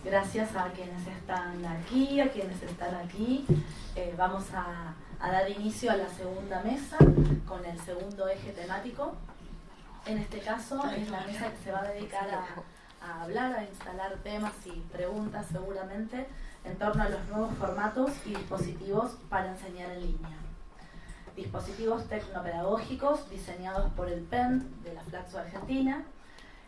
Gracias a quienes están aquí, a quienes están aquí. Vamos a dar inicio a la segunda mesa con el segundo eje temático. En este caso es la mesa que se va a dedicar a hablar, a instalar temas y preguntas seguramente en torno a los nuevos formatos y dispositivos para enseñar en línea. Dispositivos tecnopedagógicos diseñados por el PEN de la Flaxo Argentina,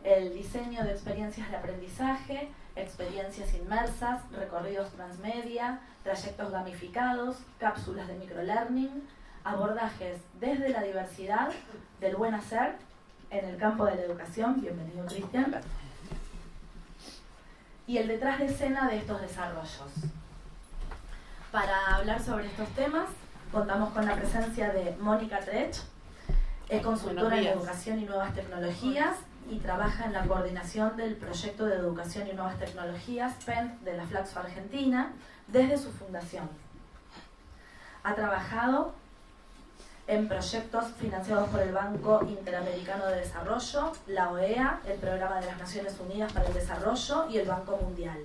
el diseño de experiencias de aprendizaje, experiencias inmersas, recorridos transmedia, trayectos gamificados, cápsulas de microlearning, abordajes desde la diversidad del buen hacer en el campo de la educación, bienvenido Cristian, y el detrás de escena de estos desarrollos. Para hablar sobre estos temas, contamos con la presencia de Mónica Trech, es consultora en educación y nuevas tecnologías y trabaja en la coordinación del proyecto de educación y nuevas tecnologías PEN de la Flaxo Argentina desde su fundación. Ha trabajado en proyectos financiados por el Banco Interamericano de Desarrollo, la OEA, el Programa de las Naciones Unidas para el Desarrollo y el Banco Mundial.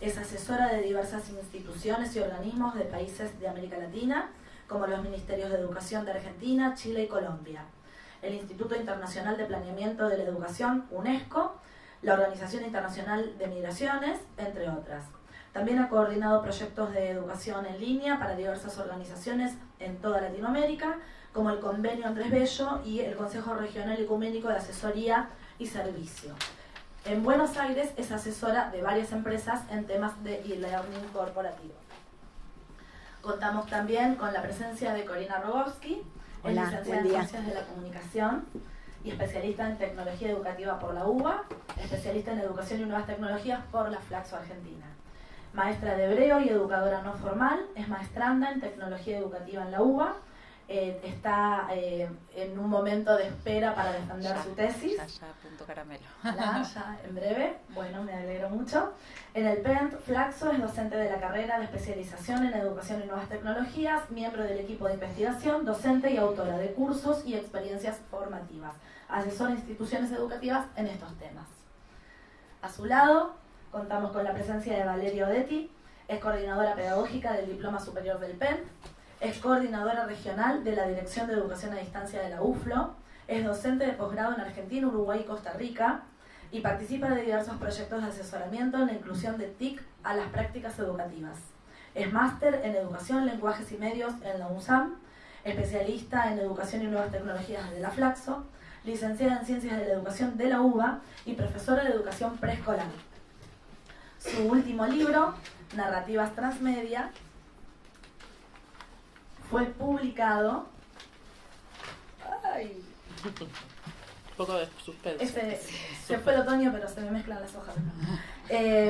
Es asesora de diversas instituciones y organismos de países de América Latina, como los Ministerios de Educación de Argentina, Chile y Colombia, el Instituto Internacional de Planeamiento de la Educación, UNESCO, la Organización Internacional de Migraciones, entre otras. También ha coordinado proyectos de educación en línea para diversas organizaciones en toda Latinoamérica, como el Convenio Andrés Bello y el Consejo Regional Ecuménico de Asesoría y Servicio. En Buenos Aires es asesora de varias empresas en temas de e-learning corporativo. Contamos también con la presencia de Corina Rogowski, licenciada en Ciencias de la Comunicación y especialista en Tecnología Educativa por la UBA, especialista en Educación y Nuevas Tecnologías por la Flaxo Argentina. Maestra de hebreo y educadora no formal, es maestranda en Tecnología Educativa en la UBA, está en un momento de espera para defender su tesis. Ya, punto caramelo. Ya, en breve. Bueno, me alegro mucho. En el PEN, Flaxo es docente de la carrera de especialización en Educación y Nuevas Tecnologías, miembro del equipo de investigación, docente y autora de cursos y experiencias formativas. Asesora a instituciones educativas en estos temas. A su lado, contamos con la presencia de Valeria Odetti, es coordinadora pedagógica del Diploma Superior del PEN, es coordinadora regional de la Dirección de Educación a Distancia de la UFLO, es docente de posgrado en Argentina, Uruguay y Costa Rica y participa de diversos proyectos de asesoramiento en la inclusión de TIC a las prácticas educativas. Es máster en Educación, Lenguajes y Medios en la UNSAM, especialista en Educación y Nuevas Tecnologías de la Flaxo, licenciada en Ciencias de la Educación de la UBA y profesora de Educación Preescolar. Su último libro, Narrativas Transmedia, fue publicado... ¡Ay! Un poco de suspenso. Se fue el otoño, pero se me mezclan las hojas.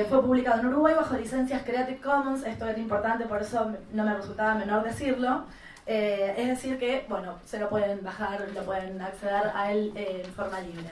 Fue publicado en Uruguay bajo licencias Creative Commons. Esto era importante, por eso no me resultaba menor decirlo. Es decir que, bueno, se lo pueden bajar, lo pueden acceder a él en forma libre.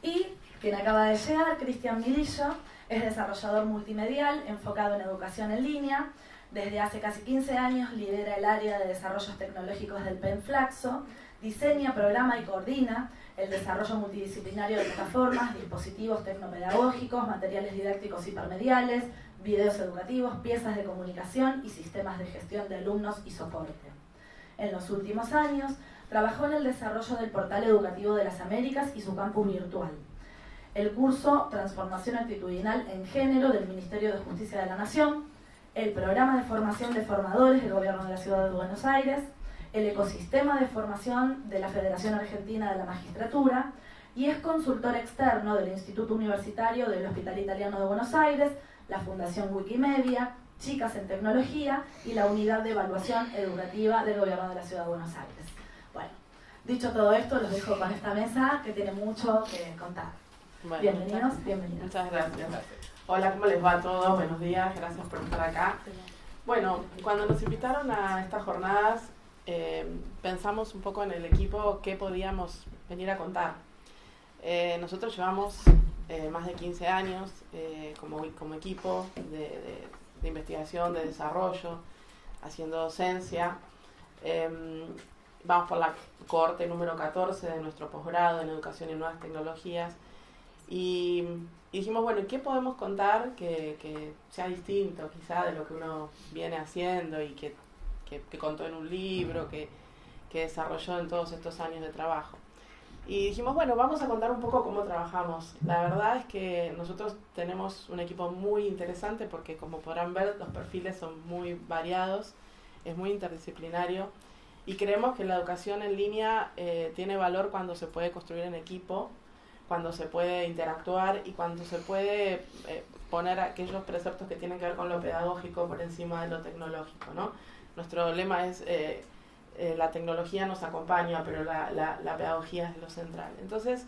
Y quien acaba de llegar, Cristian Milillo, es desarrollador multimedial enfocado en educación en línea. Desde hace casi 15 años lidera el área de desarrollos tecnológicos del PEN Flaxo, diseña, programa y coordina el desarrollo multidisciplinario de plataformas, dispositivos tecnopedagógicos, materiales didácticos hipermediales, videos educativos, piezas de comunicación y sistemas de gestión de alumnos y soporte. En los últimos años, trabajó en el desarrollo del Portal Educativo de las Américas y su campus virtual, el curso Transformación Actitudinal en Género del Ministerio de Justicia de la Nación, el programa de formación de formadores del Gobierno de la Ciudad de Buenos Aires, el ecosistema de formación de la Federación Argentina de la Magistratura y es consultor externo del Instituto Universitario del Hospital Italiano de Buenos Aires, la Fundación Wikimedia, Chicas en Tecnología y la Unidad de Evaluación Educativa del Gobierno de la Ciudad de Buenos Aires. Bueno, dicho todo esto, los dejo con esta mesa que tiene mucho que contar. Bueno, bienvenidos, bienvenidas. Muchas gracias. Hola, ¿cómo les va a todos? Buenos días, gracias por estar acá. Bueno, cuando nos invitaron a estas jornadas, pensamos un poco en el equipo qué podíamos venir a contar. Nosotros llevamos más de 15 años como equipo de investigación, de desarrollo, haciendo docencia. Vamos por la cohorte número 14 de nuestro posgrado en Educación y Nuevas Tecnologías Y dijimos, bueno, ¿qué podemos contar que sea distinto quizá de lo que uno viene haciendo y que contó en un libro, que desarrolló en todos estos años de trabajo? Y dijimos, bueno, vamos a contar un poco cómo trabajamos. La verdad es que nosotros tenemos un equipo muy interesante porque, como podrán ver, los perfiles son muy variados, es muy interdisciplinario y creemos que la educación en línea tiene valor cuando se puede construir en equipo, cuando se puede interactuar y cuando se puede poner aquellos preceptos que tienen que ver con lo pedagógico por encima de lo tecnológico, ¿no? Nuestro lema es la tecnología nos acompaña, pero la pedagogía es lo central. Entonces,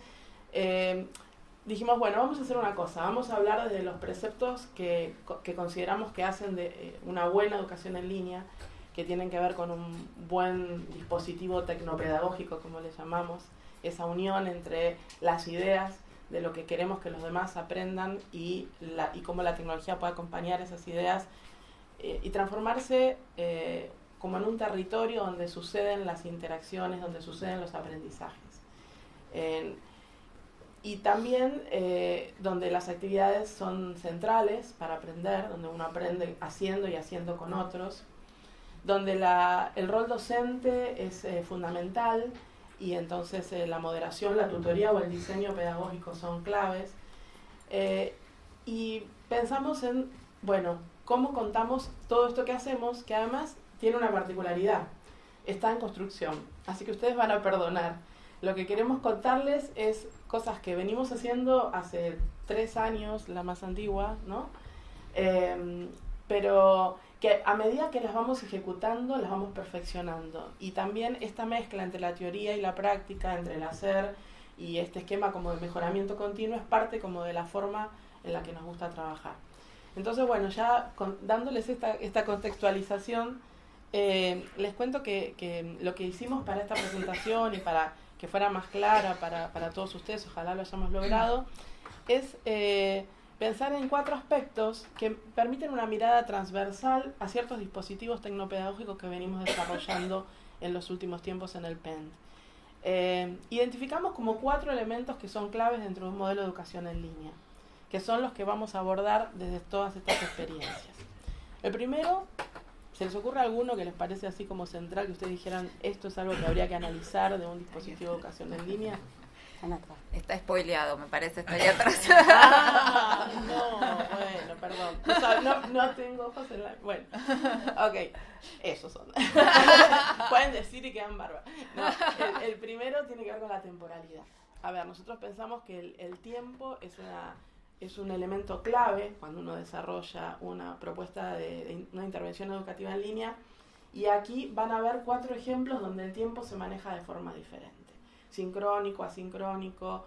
dijimos, bueno, vamos a hacer una cosa, vamos a hablar de los preceptos que consideramos que hacen de una buena educación en línea, que tienen que ver con un buen dispositivo tecnopedagógico, como le llamamos, esa unión entre las ideas de lo que queremos que los demás aprendan y cómo la tecnología puede acompañar esas ideas y transformarse como en un territorio donde suceden las interacciones, donde suceden los aprendizajes. Y también donde las actividades son centrales para aprender, donde uno aprende haciendo y haciendo con otros, donde el rol docente es fundamental y entonces la moderación, la tutoría o el diseño pedagógico son claves. Y pensamos en, bueno, cómo contamos todo esto que hacemos, que además tiene una particularidad, está en construcción, así que ustedes van a perdonar. Lo que queremos contarles es cosas que venimos haciendo hace 3 años, la más antigua, ¿no? Pero que a medida que las vamos ejecutando, las vamos perfeccionando. Y también esta mezcla entre la teoría y la práctica, entre el hacer y este esquema como de mejoramiento continuo, es parte como de la forma en la que nos gusta trabajar. Entonces, bueno, ya dándoles esta contextualización, les cuento que lo que hicimos para esta presentación y para que fuera más clara para todos ustedes, ojalá lo hayamos logrado, es pensar en 4 aspectos que permiten una mirada transversal a ciertos dispositivos tecnopedagógicos que venimos desarrollando en los últimos tiempos en el PENT. Identificamos como 4 elementos que son claves dentro de un modelo de educación en línea, que son los que vamos a abordar desde todas estas experiencias. El primero, ¿se les ocurre alguno que les parece así como central, que ustedes dijeran, esto es algo que habría que analizar de un dispositivo de educación en línea? Está spoileado, me parece, está ahí atrás. No, bueno, perdón. No tengo ojos en la... Bueno, ok, esos son. Pueden decir y quedan bárbaros. No, el primero tiene que ver con la temporalidad. A ver, nosotros pensamos que el tiempo es un elemento clave cuando uno desarrolla una propuesta de una intervención educativa en línea, y aquí van a ver 4 ejemplos donde el tiempo se maneja de forma diferente. Sincrónico, asincrónico,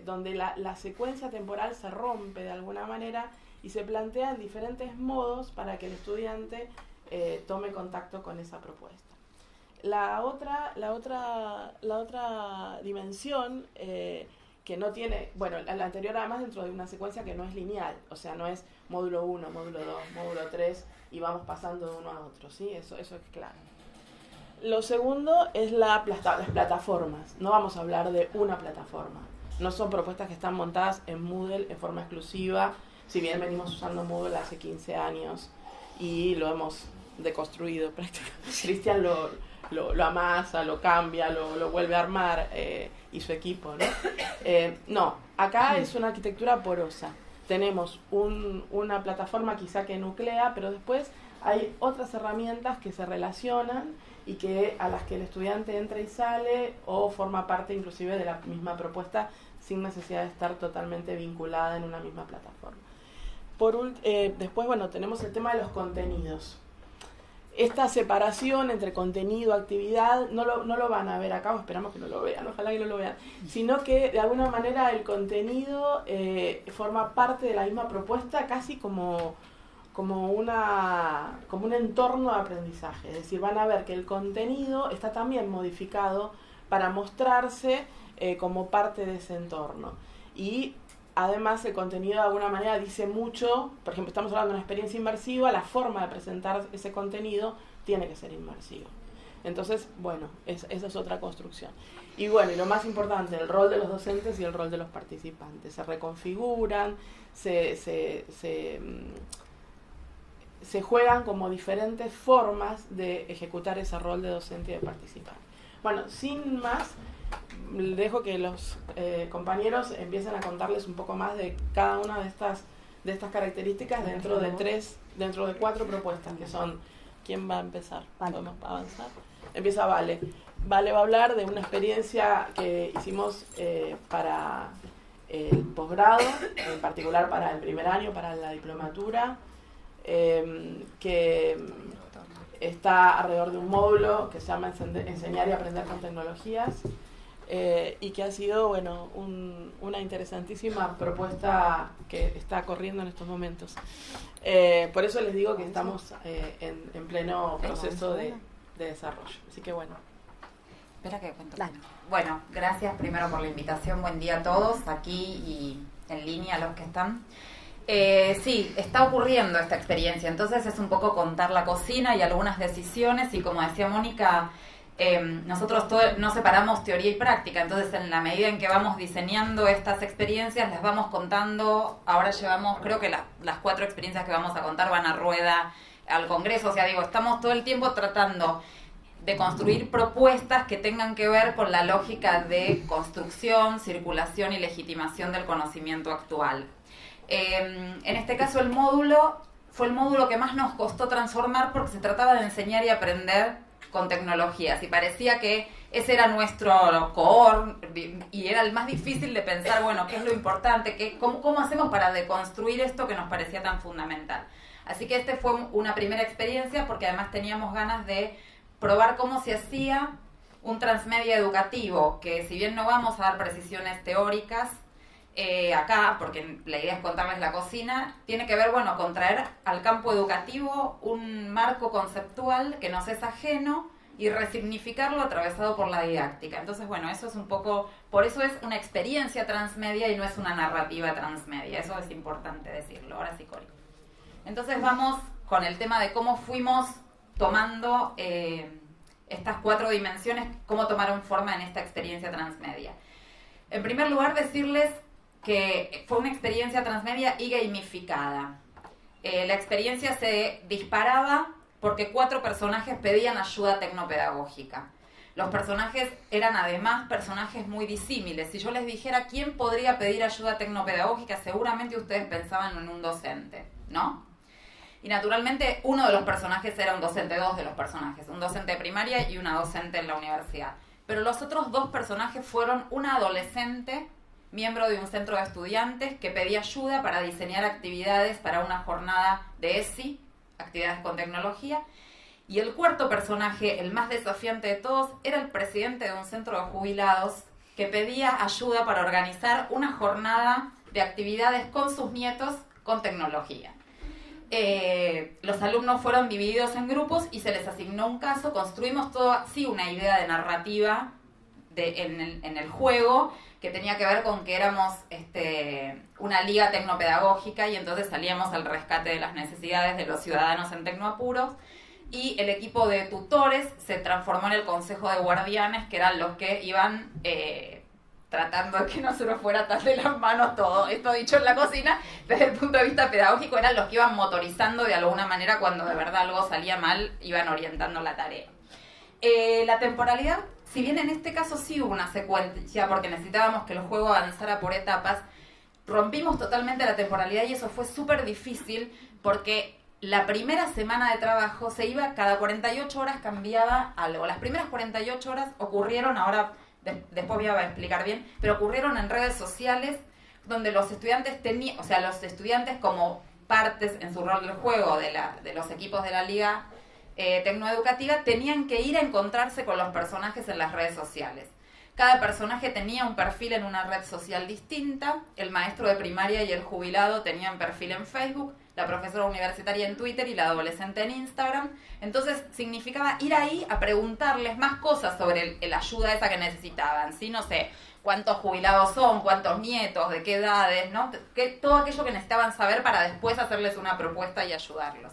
donde la secuencia temporal se rompe de alguna manera y se plantean diferentes modos para que el estudiante tome contacto con esa propuesta. La otra dimensión que no tiene, bueno, la anterior además dentro de una secuencia que no es lineal, o sea, no es módulo 1, módulo 2, módulo 3 y vamos pasando de uno a otro, ¿sí? Eso es claro. Lo segundo es las plataformas. No vamos a hablar de una plataforma. No son propuestas que están montadas en Moodle en forma exclusiva, si bien venimos usando Moodle hace 15 años y lo hemos deconstruido prácticamente. Cristian lo amasa, lo cambia, lo vuelve a armar y su equipo, ¿no? No, acá es una arquitectura porosa. Tenemos una plataforma quizá que nuclea, pero después hay otras herramientas que se relacionan y a las que el estudiante entra y sale o forma parte inclusive de la misma propuesta sin necesidad de estar totalmente vinculada en una misma plataforma. Después, bueno, tenemos el tema de los contenidos. Esta separación entre contenido, actividad, no lo van a ver acá, o esperamos que no lo vean, ojalá que no lo vean, sino que de alguna manera el contenido forma parte de la misma propuesta, casi como un entorno de aprendizaje. Es decir, van a ver que el contenido está también modificado para mostrarse como parte de ese entorno. Y además el contenido de alguna manera dice mucho, por ejemplo, estamos hablando de una experiencia inmersiva, la forma de presentar ese contenido tiene que ser inmersiva. Entonces, bueno, esa es otra construcción. Y bueno, y lo más importante, el rol de los docentes y el rol de los participantes. Se reconfiguran, se juegan como diferentes formas de ejecutar ese rol de docente y de participante. Bueno, sin más, dejo que los compañeros empiecen a contarles un poco más de cada una de estas características dentro de 4 propuestas, que son... ¿Quién va a empezar? Vale. ¿Podemos avanzar? Empieza Vale. Vale va a hablar de una experiencia que hicimos para el posgrado, en particular para el primer año, para la diplomatura, que está alrededor de un módulo que se llama Enseñar y Aprender con Tecnologías, y que ha sido, bueno, una interesantísima propuesta que está corriendo en estos momentos. Por eso les digo que estamos en pleno proceso de desarrollo. Así que bueno. Espera que cuento. Dale. Bueno, gracias primero por la invitación. Buen día a todos, aquí y en línea los que están. Sí, está ocurriendo esta experiencia, entonces es un poco contar la cocina y algunas decisiones, y como decía Mónica, nosotros no separamos teoría y práctica, entonces en la medida en que vamos diseñando estas experiencias las vamos contando. Ahora llevamos, creo que las 4 experiencias que vamos a contar van a rueda al Congreso, o sea, digo, estamos todo el tiempo tratando de construir propuestas que tengan que ver con la lógica de construcción, circulación y legitimación del conocimiento actual. En este caso el módulo fue el módulo que más nos costó transformar porque se trataba de enseñar y aprender con tecnologías, y parecía que ese era nuestro core y era el más difícil de pensar, bueno, qué es lo importante, cómo hacemos para deconstruir esto que nos parecía tan fundamental. Así que este fue una primera experiencia, porque además teníamos ganas de probar cómo se hacía un transmedia educativo, que si bien no vamos a dar precisiones teóricas acá, porque la idea es contarles la cocina, tiene que ver, bueno, con traer al campo educativo un marco conceptual que nos es ajeno y resignificarlo atravesado por la didáctica. Entonces, bueno, eso es un poco, por eso es una experiencia transmedia y no es una narrativa transmedia, eso es importante decirlo. Ahora sí, Cori. Entonces vamos con el tema de cómo fuimos tomando estas 4 dimensiones, cómo tomaron forma en esta experiencia transmedia. En primer lugar, decirles que fue una experiencia transmedia y gamificada. La experiencia se disparaba porque 4 personajes pedían ayuda tecnopedagógica. Los personajes eran además personajes muy disímiles. Si yo les dijera quién podría pedir ayuda tecnopedagógica, seguramente ustedes pensaban en un docente, ¿no? Y naturalmente uno de los personajes era un docente, 2 de los personajes, un docente de primaria y una docente en la universidad. Pero los otros 2 personajes fueron una adolescente, miembro de un centro de estudiantes, que pedía ayuda para diseñar actividades para una jornada de ESI, actividades con tecnología. Y el 4.º personaje, el más desafiante de todos, era el presidente de un centro de jubilados que pedía ayuda para organizar una jornada de actividades con sus nietos con tecnología. Los alumnos fueron divididos en grupos y se les asignó un caso. Construimos todo así una idea de narrativa en el juego, que tenía que ver con que éramos una liga tecnopedagógica, y entonces salíamos al rescate de las necesidades de los ciudadanos en tecnoapuros, y el equipo de tutores se transformó en el consejo de guardianes, que eran los que iban tratando de que no se nos fuera tan de las manos todo. Esto dicho en la cocina, desde el punto de vista pedagógico, eran los que iban motorizando de alguna manera cuando de verdad algo salía mal, iban orientando la tarea. La temporalidad, si bien en este caso sí hubo una secuencia, porque necesitábamos que el juego avanzara por etapas, rompimos totalmente la temporalidad, y eso fue súper difícil porque la primera semana de trabajo se iba, cada 48 horas cambiaba algo. Las primeras 48 horas ocurrieron, ahora después voy a explicar bien, pero ocurrieron en redes sociales donde los estudiantes tenían, o sea, los estudiantes como partes en su rol del juego de los equipos de la liga tecnoeducativa tenían que ir a encontrarse con los personajes en las redes sociales. Cada personaje tenía un perfil en una red social distinta. El maestro de primaria y el jubilado tenían perfil en Facebook, la profesora universitaria en Twitter y la adolescente en Instagram. Entonces significaba ir ahí a preguntarles más cosas sobre la ayuda esa que necesitaban, ¿sí? No sé, cuántos jubilados son, cuántos nietos, de qué edades, ¿no? Todo aquello que necesitaban saber para después hacerles una propuesta y ayudarlos.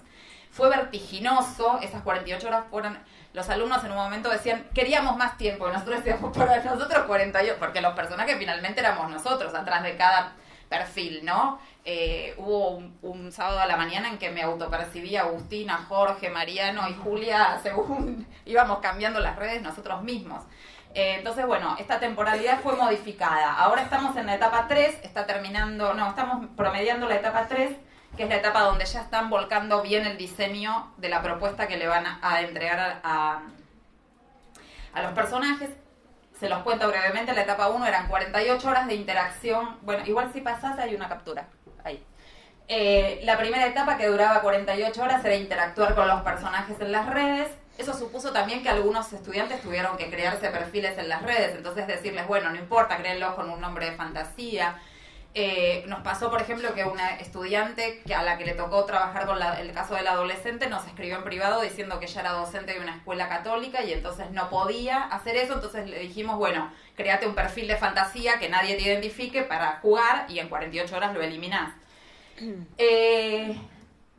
Fue vertiginoso, esas 48 horas fueron... los alumnos en un momento decían, queríamos más tiempo, y nosotros decíamos, para nosotros 48, porque los personajes finalmente éramos nosotros, atrás de cada perfil, ¿no? Hubo un sábado a la mañana en que me autopercibí Agustina, Jorge, Mariano y Julia, según íbamos cambiando las redes nosotros mismos. Entonces, bueno, esta temporalidad fue modificada. Ahora estamos en la etapa 3, estamos promediando la etapa 3, que es la etapa donde ya están volcando bien el diseño de la propuesta que le van a entregar a los personajes. Se los cuento brevemente, la etapa 1 eran 48 horas de interacción. Bueno, igual si pasase hay una captura. Ahí. La primera etapa, que duraba 48 horas, era interactuar con los personajes en las redes. Eso supuso también que algunos estudiantes tuvieron que crearse perfiles en las redes, entonces decirles, bueno, no importa, créenlos con un nombre de fantasía. Nos pasó, por ejemplo, que una estudiante a la que le tocó trabajar con el caso del adolescente nos escribió en privado diciendo que ella era docente de una escuela católica y entonces no podía hacer eso, entonces le dijimos, bueno, créate un perfil de fantasía que nadie te identifique para jugar y en 48 horas lo eliminás.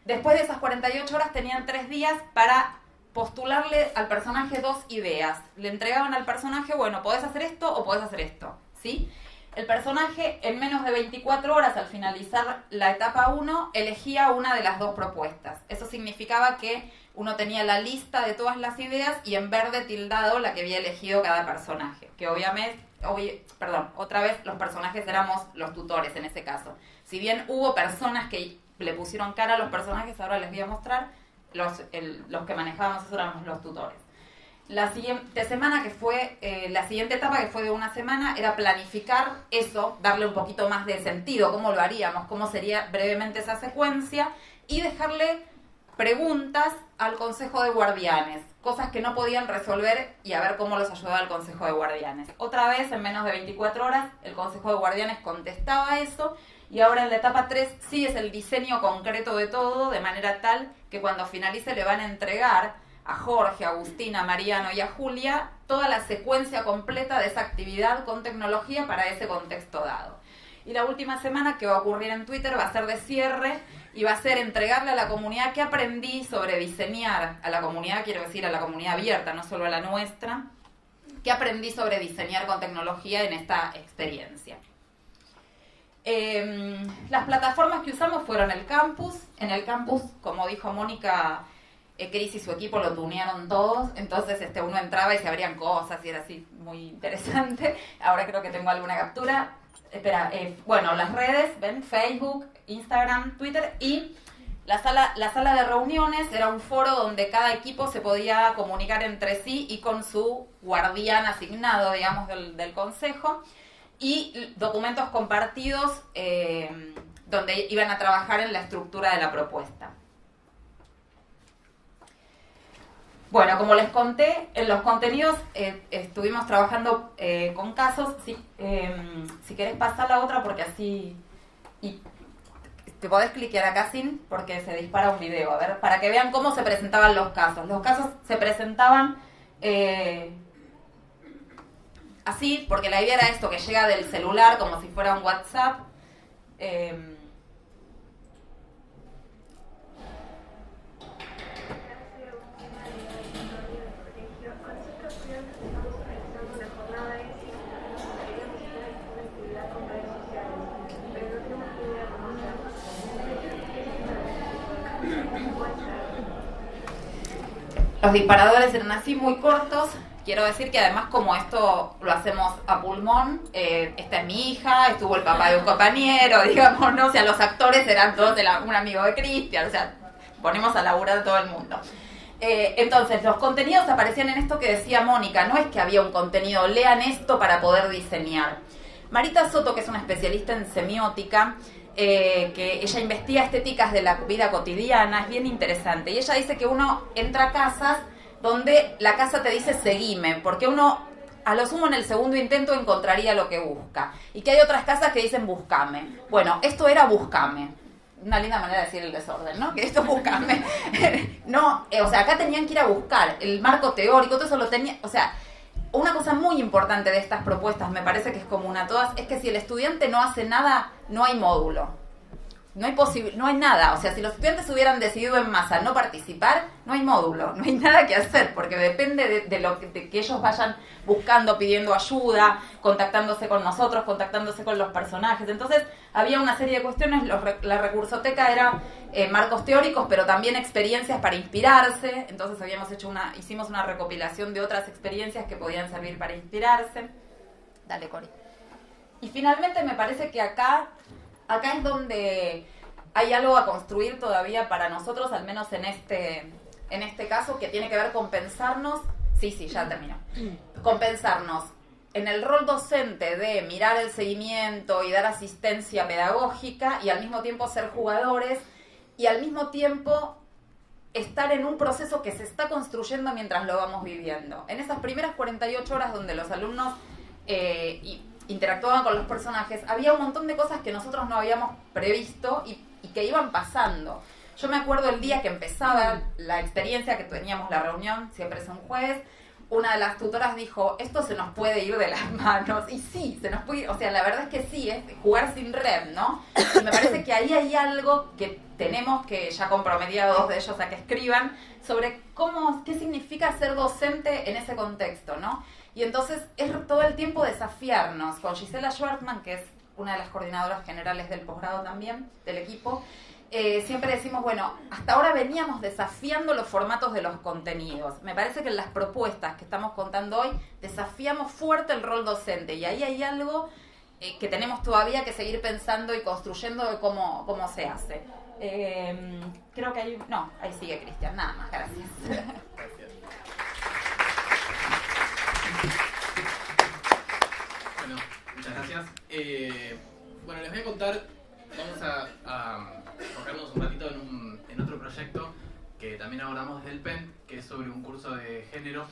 Después de esas 48 horas tenían 3 días para postularle al personaje 2 ideas. Le entregaban al personaje, bueno, podés hacer esto o podés hacer esto, ¿sí? El personaje, en menos de 24 horas, al finalizar la etapa 1, elegía una de las 2 propuestas. Eso significaba que uno tenía la lista de todas las ideas y en verde tildado la que había elegido cada personaje. Que otra vez los personajes éramos los tutores en ese caso. Si bien hubo personas que le pusieron cara a los personajes, ahora les voy a mostrar, los que manejábamos eso éramos los tutores. La siguiente semana, que fue la siguiente etapa, que fue de una semana, era planificar eso, darle un poquito más de sentido, cómo lo haríamos, cómo sería brevemente esa secuencia, y dejarle preguntas al Consejo de Guardianes, cosas que no podían resolver y a ver cómo los ayudaba el Consejo de Guardianes. Otra vez, en menos de 24 horas, el Consejo de Guardianes contestaba eso, y ahora en la etapa 3 sí es el diseño concreto de todo, de manera tal que cuando finalice le van a entregar a Jorge, a Agustina, a Mariano y a Julia toda la secuencia completa de esa actividad con tecnología para ese contexto dado. Y la última semana, que va a ocurrir en Twitter, va a ser de cierre y va a ser entregarle a la comunidad qué aprendí sobre diseñar, a la comunidad, quiero decir, a la comunidad abierta, no solo a la nuestra, qué aprendí sobre diseñar con tecnología en esta experiencia. Las plataformas que usamos fueron el campus. En el campus, como dijo Mónica, Cris y su equipo lo tunearon todos, entonces uno entraba y se abrían cosas y era así muy interesante. Ahora creo que tengo alguna captura. Bueno, las redes, ven, Facebook, Instagram, Twitter, y la sala de reuniones era un foro donde cada equipo se podía comunicar entre sí y con su guardián asignado, digamos, del consejo, y documentos compartidos donde iban a trabajar en la estructura de la propuesta. Bueno, como les conté, en los contenidos estuvimos trabajando con casos. Si querés pasar la otra, porque así... Y te podés cliquear acá porque se dispara un video. A ver, para que vean cómo se presentaban los casos. Los casos se presentaban así, porque la idea era esto, que llega del celular como si fuera un WhatsApp. Los disparadores eran así, muy cortos. Quiero decir que además, como esto lo hacemos a pulmón, esta es mi hija, estuvo el papá de un compañero, digamos, ¿no? O sea, los actores eran todos un amigo de Cristian, o sea, ponemos a laburar a todo el mundo. Entonces, los contenidos aparecían en esto que decía Mónica, no es que había un contenido, lean esto para poder diseñar. Marita Soto, que es una especialista en semiótica, que ella investiga estéticas de la vida cotidiana, es bien interesante, y ella dice que uno entra a casas donde la casa te dice seguime, porque uno a lo sumo en el segundo intento encontraría lo que busca, y que hay otras casas que dicen buscame. Bueno, esto era buscame, una linda manera de decir el desorden, ¿no? Que esto buscame. No, o sea, acá tenían que ir a buscar el marco teórico, todo eso lo tenía, o sea, una cosa muy importante de estas propuestas, me parece que es común a todas, es que si el estudiante no hace nada, no hay módulo. no hay nada. O sea, si los estudiantes hubieran decidido en masa no participar, no hay módulo, no hay nada que hacer, porque depende de que ellos vayan buscando, pidiendo ayuda, contactándose con nosotros, contactándose con los personajes. Entonces, había una serie de cuestiones. La recursoteca era marcos teóricos, pero también experiencias para inspirarse. Entonces, hicimos una recopilación de otras experiencias que podían servir para inspirarse. Dale, Cori. Y finalmente, me parece que acá es donde hay algo a construir todavía para nosotros, al menos en este caso, que tiene que ver con pensarnos, ya terminó, con pensarnos en el rol docente de mirar el seguimiento y dar asistencia pedagógica, y al mismo tiempo ser jugadores, y al mismo tiempo estar en un proceso que se está construyendo mientras lo vamos viviendo. En esas primeras 48 horas donde los alumnos interactuaban con los personajes, había un montón de cosas que nosotros no habíamos previsto y que iban pasando. Yo me acuerdo el día que empezaba la experiencia, que teníamos la reunión, siempre es un jueves, una de las tutoras dijo, esto se nos puede ir de las manos. Y sí, se nos puede ir, o sea, la verdad es que sí, es jugar sin red, ¿no? Y me parece que ahí hay algo que tenemos que ya comprometer a 2 de ellos a que escriban sobre qué significa ser docente en ese contexto, ¿no? Y entonces es todo el tiempo desafiarnos. Con Gisela Schwartzman, que es una de las coordinadoras generales del posgrado también, del equipo, siempre decimos, bueno, hasta ahora veníamos desafiando los formatos de los contenidos. Me parece que en las propuestas que estamos contando hoy desafiamos fuerte el rol docente, y ahí hay algo que tenemos todavía que seguir pensando y construyendo de cómo se hace. Creo que ahí sigue Cristian, nada más, gracias. Bueno, muchas gracias. Bueno, les voy a contar, vamos a enfocarnos un ratito en otro proyecto que también abordamos desde el PEN, que es sobre un curso de género.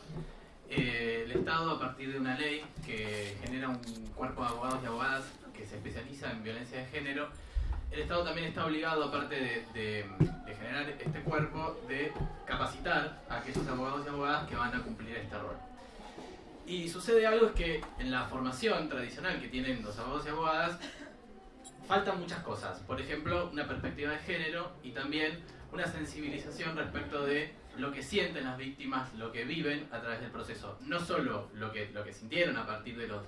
El Estado, a partir de una ley que genera un cuerpo de abogados y abogadas que se especializa en violencia de género, el Estado también está obligado, aparte de generar este cuerpo, de capacitar a aquellos abogados y abogadas que van a cumplir este rol. Y sucede algo, es que en la formación tradicional que tienen los abogados y abogadas faltan muchas cosas. Por ejemplo, una perspectiva de género y también una sensibilización respecto de lo que sienten las víctimas, lo que viven a través del proceso. No solo lo que sintieron a partir de los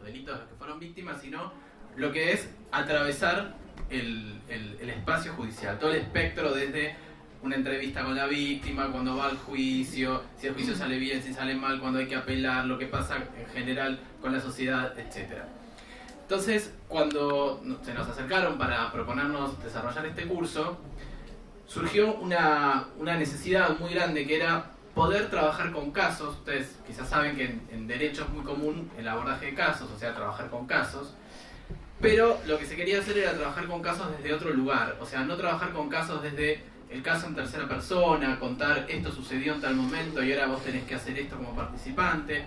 delitos de los que fueron víctimas, sino lo que es atravesar el espacio judicial, todo el espectro, desde una entrevista con la víctima, cuando va al juicio, si el juicio sale bien, si sale mal, cuando hay que apelar, lo que pasa en general con la sociedad, etc. Entonces, cuando se nos acercaron para proponernos desarrollar este curso, surgió una necesidad muy grande, que era poder trabajar con casos. Ustedes quizás saben que en derecho es muy común el abordaje de casos, o sea, trabajar con casos. Pero lo que se quería hacer era trabajar con casos desde otro lugar, o sea, no trabajar con casos desde el caso en tercera persona, contar esto sucedió en tal momento y ahora vos tenés que hacer esto como participante,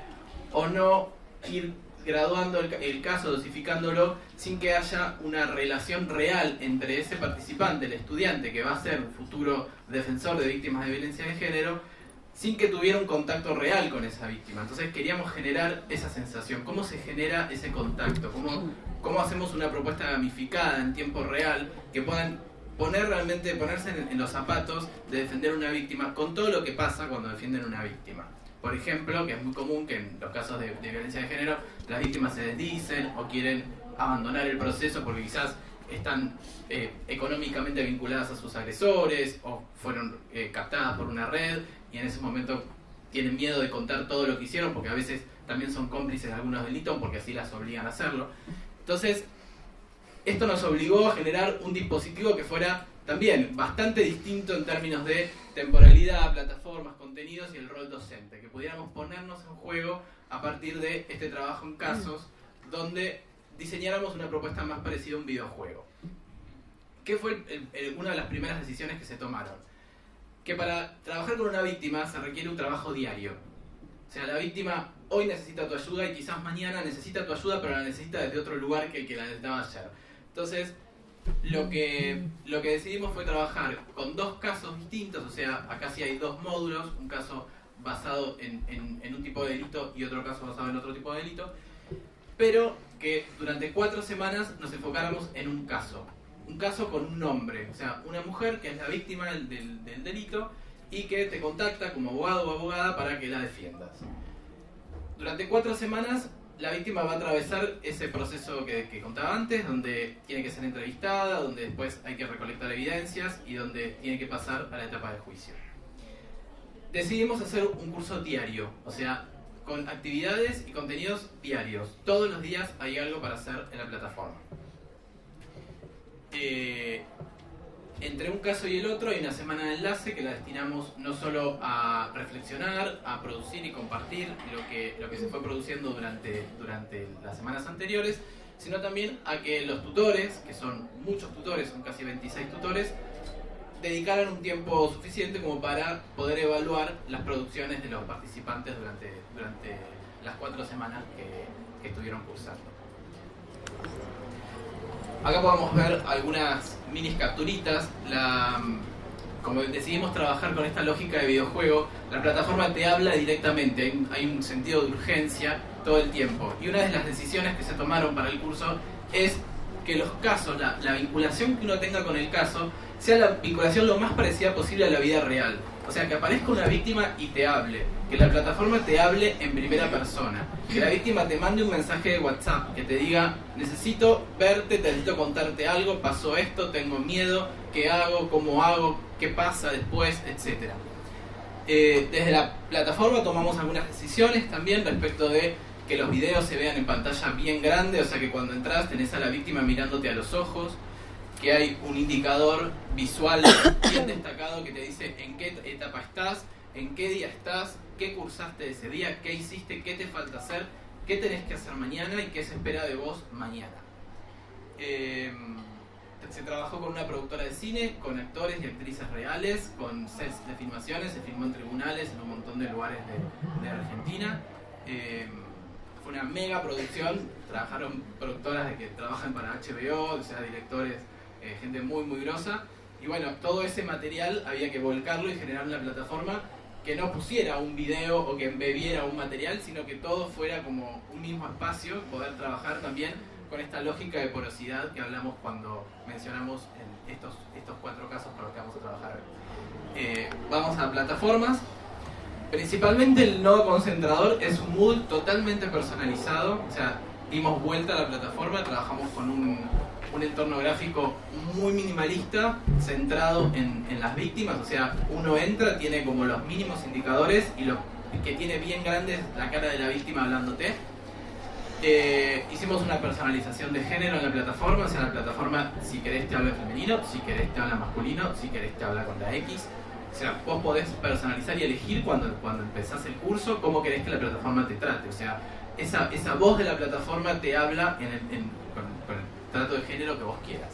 o no ir graduando el caso, dosificándolo, sin que haya una relación real entre ese participante, el estudiante, que va a ser un futuro defensor de víctimas de violencia de género, sin que tuviera un contacto real con esa víctima. Entonces queríamos generar esa sensación. ¿Cómo se genera ese contacto? ¿Cómo hacemos una propuesta gamificada en tiempo real que puedan ponerse en los zapatos de defender una víctima, con todo lo que pasa cuando defienden una víctima? Por ejemplo, que es muy común que en los casos de violencia de género las víctimas se desdicen o quieren abandonar el proceso porque quizás están económicamente vinculadas a sus agresores o fueron captadas por una red y en ese momento tienen miedo de contar todo lo que hicieron, porque a veces también son cómplices de algunos delitos porque así las obligan a hacerlo. Entonces, esto nos obligó a generar un dispositivo que fuera también bastante distinto en términos de temporalidad, plataformas, contenidos y el rol docente, que pudiéramos ponernos en juego a partir de este trabajo en casos, donde diseñáramos una propuesta más parecida a un videojuego. ¿Qué fue una de las primeras decisiones que se tomaron? Que para trabajar con una víctima se requiere un trabajo diario. O sea, la víctima hoy necesita tu ayuda y quizás mañana necesita tu ayuda, pero la necesita desde otro lugar que el que la necesitaba ayer. Entonces, lo que decidimos fue trabajar con 2 casos distintos. O sea, acá sí hay 2 módulos, un caso basado en un tipo de delito y otro caso basado en otro tipo de delito, pero que durante 4 semanas nos enfocáramos en un caso. un caso con un nombre, o sea, una mujer que es la víctima del delito y que te contacta como abogado o abogada para que la defiendas. Durante 4 semanas la víctima va a atravesar ese proceso que contaba antes, donde tiene que ser entrevistada, donde después hay que recolectar evidencias y donde tiene que pasar a la etapa de juicio. Decidimos hacer un curso diario, o sea, con actividades y contenidos diarios. Todos los días hay algo para hacer en la plataforma. Entre un caso y el otro hay una semana de enlace que la destinamos no solo a reflexionar, a producir y compartir lo que se fue produciendo durante las semanas anteriores, sino también a que los tutores, que son muchos tutores, son casi 26 tutores, dedicaran un tiempo suficiente como para poder evaluar las producciones de los participantes durante las 4 semanas que estuvieron cursando. Acá podemos ver algunas minis capturitas. Como decidimos trabajar con esta lógica de videojuego, la plataforma te habla directamente, hay un sentido de urgencia todo el tiempo. Y una de las decisiones que se tomaron para el curso es que los casos, la vinculación que uno tenga con el caso, sea la vinculación lo más parecida posible a la vida real. O sea, que aparezca una víctima y te hable, que la plataforma te hable en primera persona, que la víctima te mande un mensaje de WhatsApp que te diga: necesito verte, necesito contarte algo, pasó esto, tengo miedo, ¿qué hago? ¿Cómo hago? ¿Qué pasa después? Etcétera. Desde la plataforma tomamos algunas decisiones también respecto de que los videos se vean en pantalla bien grande, o sea que cuando entras tenés a la víctima mirándote a los ojos, que hay un indicador visual bien destacado que te dice en qué etapa estás, en qué día estás, qué cursaste ese día, qué hiciste, qué te falta hacer, qué tenés que hacer mañana y qué se espera de vos mañana. Se trabajó con una productora de cine, con actores y actrices reales, con sets de filmaciones, se filmó en tribunales en un montón de lugares de Argentina. Fue una mega producción, trabajaron productoras que trabajan para HBO, o sea, directores, gente muy muy grosa, y bueno, todo ese material había que volcarlo y generar una plataforma que no pusiera un video o que embebiera un material, sino que todo fuera como un mismo espacio, poder trabajar también con esta lógica de porosidad que hablamos cuando mencionamos estos 4 casos con los que vamos a trabajar hoy. Vamos a plataformas. Principalmente el nodo concentrador es un Moodle totalmente personalizado, o sea, dimos vuelta a la plataforma, trabajamos con un entorno gráfico muy minimalista, centrado en las víctimas, o sea, uno entra, tiene como los mínimos indicadores y lo que tiene bien grande es la cara de la víctima hablándote. Hicimos una personalización de género en la plataforma, o sea, la plataforma si querés te habla femenino, si querés te habla masculino, si querés te habla con la X. O sea, vos podés personalizar y elegir cuando empezás el curso cómo querés que la plataforma te trate. O sea, esa voz de la plataforma te habla con el trato de género que vos quieras.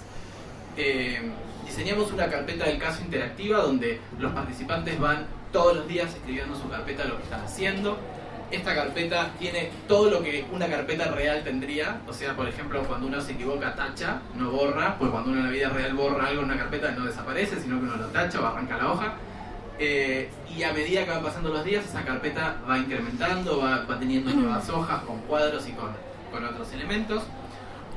Diseñamos una carpeta del caso interactiva donde los participantes van todos los días escribiendo en su carpeta lo que están haciendo. Esta carpeta tiene todo lo que una carpeta real tendría. O sea, por ejemplo, cuando uno se equivoca, tacha, no borra, pues cuando uno en la vida real borra algo en una carpeta no desaparece, sino que uno lo tacha o arranca la hoja. Y a medida que van pasando los días, esa carpeta va incrementando, va teniendo nuevas hojas con cuadros y con otros elementos.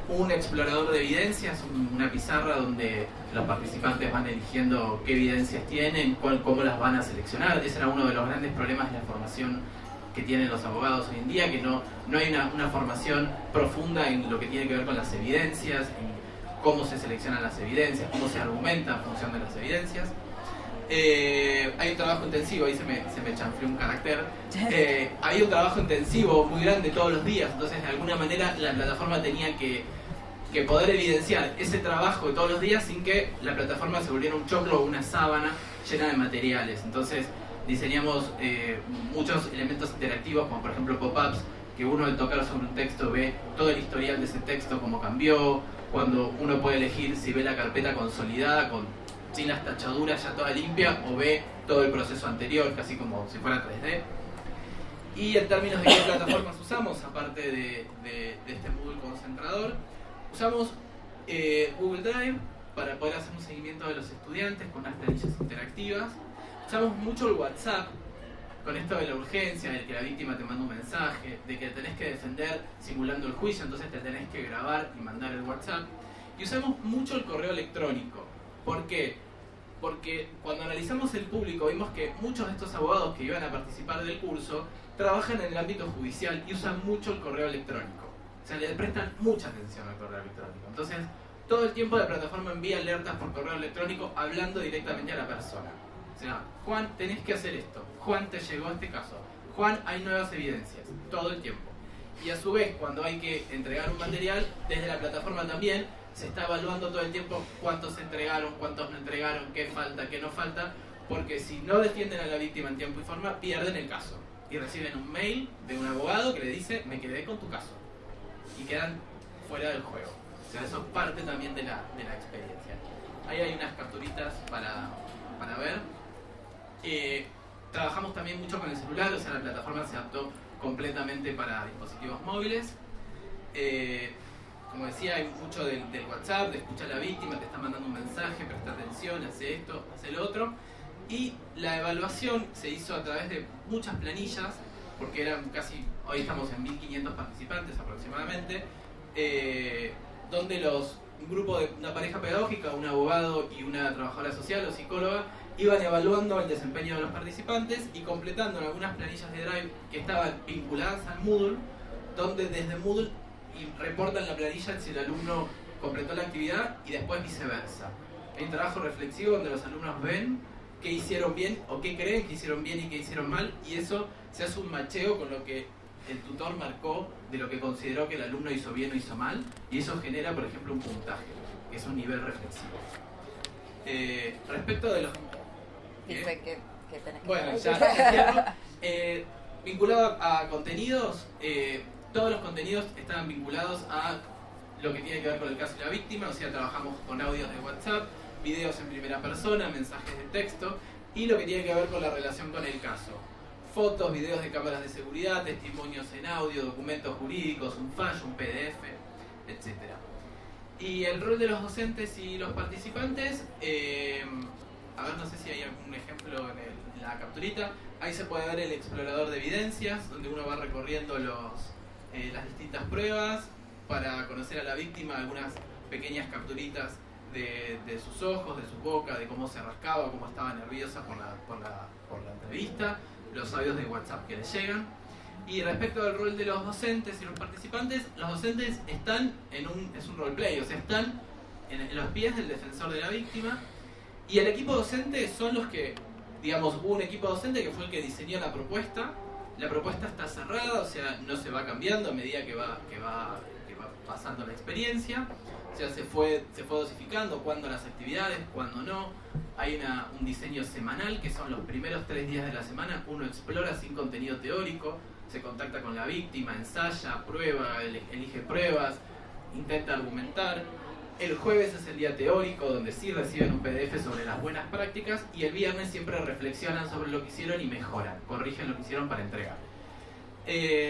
Un explorador de evidencias, una pizarra donde los participantes van eligiendo qué evidencias tienen, cómo las van a seleccionar. Ese era uno de los grandes problemas de la formación que tienen los abogados hoy en día, que no hay una formación profunda en lo que tiene que ver con las evidencias, en cómo se seleccionan las evidencias, cómo se argumenta en función de las evidencias. Hay un trabajo intensivo, ahí se me chanfleó un carácter. Hay un trabajo intensivo muy grande todos los días, entonces de alguna manera la plataforma tenía que poder evidenciar ese trabajo de todos los días sin que la plataforma se volviera un choclo o una sábana llena de materiales. Entonces diseñamos muchos elementos interactivos, como por ejemplo pop-ups, que uno al tocar sobre un texto ve todo el historial de ese texto, cómo cambió, cuando uno puede elegir si ve la carpeta consolidada sin las tachaduras ya toda limpia o ve todo el proceso anterior, casi como si fuera 3D. Y en términos de qué plataformas usamos, aparte de este Moodle concentrador, usamos Google Drive para poder hacer un seguimiento de los estudiantes con unas planillas interactivas. Usamos mucho el WhatsApp, con esto de la urgencia, de que la víctima te manda un mensaje, de que tenés que defender simulando el juicio, entonces te tenés que grabar y mandar el WhatsApp. Y Y usamos mucho el correo electrónico. ¿Por qué? Porque cuando analizamos el público vimos que muchos de estos abogados que iban a participar del curso trabajan en el ámbito judicial y usan mucho el correo electrónico. O sea, le prestan mucha atención al correo electrónico. Entonces, todo el tiempo la plataforma envía alertas por correo electrónico hablando directamente a la persona. O sea, Juan, tenés que hacer esto. Juan, te llegó este caso. Juan, hay nuevas evidencias. Todo el tiempo. Y a su vez, cuando hay que entregar un material, desde la plataforma también se está evaluando todo el tiempo cuántos se entregaron, cuántos no entregaron, qué falta, qué no falta, porque si no defienden a la víctima en tiempo y forma, pierden el caso. Y reciben un mail de un abogado que le dice, me quedé con tu caso. Y quedan fuera del juego. O sea, eso es parte también de la experiencia. Ahí hay unas capturitas para ver. Trabajamos también mucho con el celular, o sea, la plataforma se adaptó completamente para dispositivos móviles. Como decía, hay mucho del WhatsApp, de escuchar a la víctima, te está mandando un mensaje, presta atención, hace esto, hace lo otro. Y la evaluación se hizo a través de muchas planillas, porque eran casi, hoy estamos en 1500 participantes aproximadamente, donde un grupo de una pareja pedagógica, un abogado y una trabajadora social o psicóloga iban evaluando el desempeño de los participantes y completando en algunas planillas de Drive que estaban vinculadas al Moodle, donde desde Moodle reportan la planilla si el alumno completó la actividad y después viceversa. Hay un trabajo reflexivo donde los alumnos ven qué hicieron bien o qué creen que hicieron bien y qué hicieron mal, y eso se hace un macheo con lo que el tutor marcó de lo que consideró que el alumno hizo bien o hizo mal, y eso genera, por ejemplo, un puntaje, que es un nivel reflexivo. Respecto de los... Dice que tenés que... Bueno, ya vinculado a contenidos, todos los contenidos estaban vinculados a lo que tiene que ver con el caso de la víctima, o sea, trabajamos con audios de WhatsApp, videos en primera persona, mensajes de texto, y lo que tiene que ver con la relación con el caso. Fotos, videos de cámaras de seguridad, testimonios en audio, documentos jurídicos, un fallo, un PDF, etc. Y el rol de los docentes y los participantes, a ver, no sé si hay algún ejemplo en la capturita. Ahí se puede ver el explorador de evidencias, donde uno va recorriendo las distintas pruebas para conocer a la víctima, algunas pequeñas capturitas de sus ojos, de su boca, de cómo se rascaba, cómo estaba nerviosa por la entrevista, los audios de WhatsApp que le llegan. Y respecto al rol de los docentes y los participantes están es un roleplay, o sea, están en los pies del defensor de la víctima, y el equipo docente son los que, digamos, hubo un equipo docente que fue el que diseñó la propuesta. La propuesta está cerrada, o sea, no se va cambiando a medida que va pasando la experiencia. O sea, se fue dosificando cuándo las actividades, cuándo no. Hay un diseño semanal, que son los primeros 3 días de la semana. Uno explora sin contenido teórico, se contacta con la víctima, ensaya, prueba, elige pruebas, intenta argumentar. El jueves es el día teórico, donde sí reciben un PDF sobre las buenas prácticas, y el viernes siempre reflexionan sobre lo que hicieron y mejoran, corrigen lo que hicieron para entregar.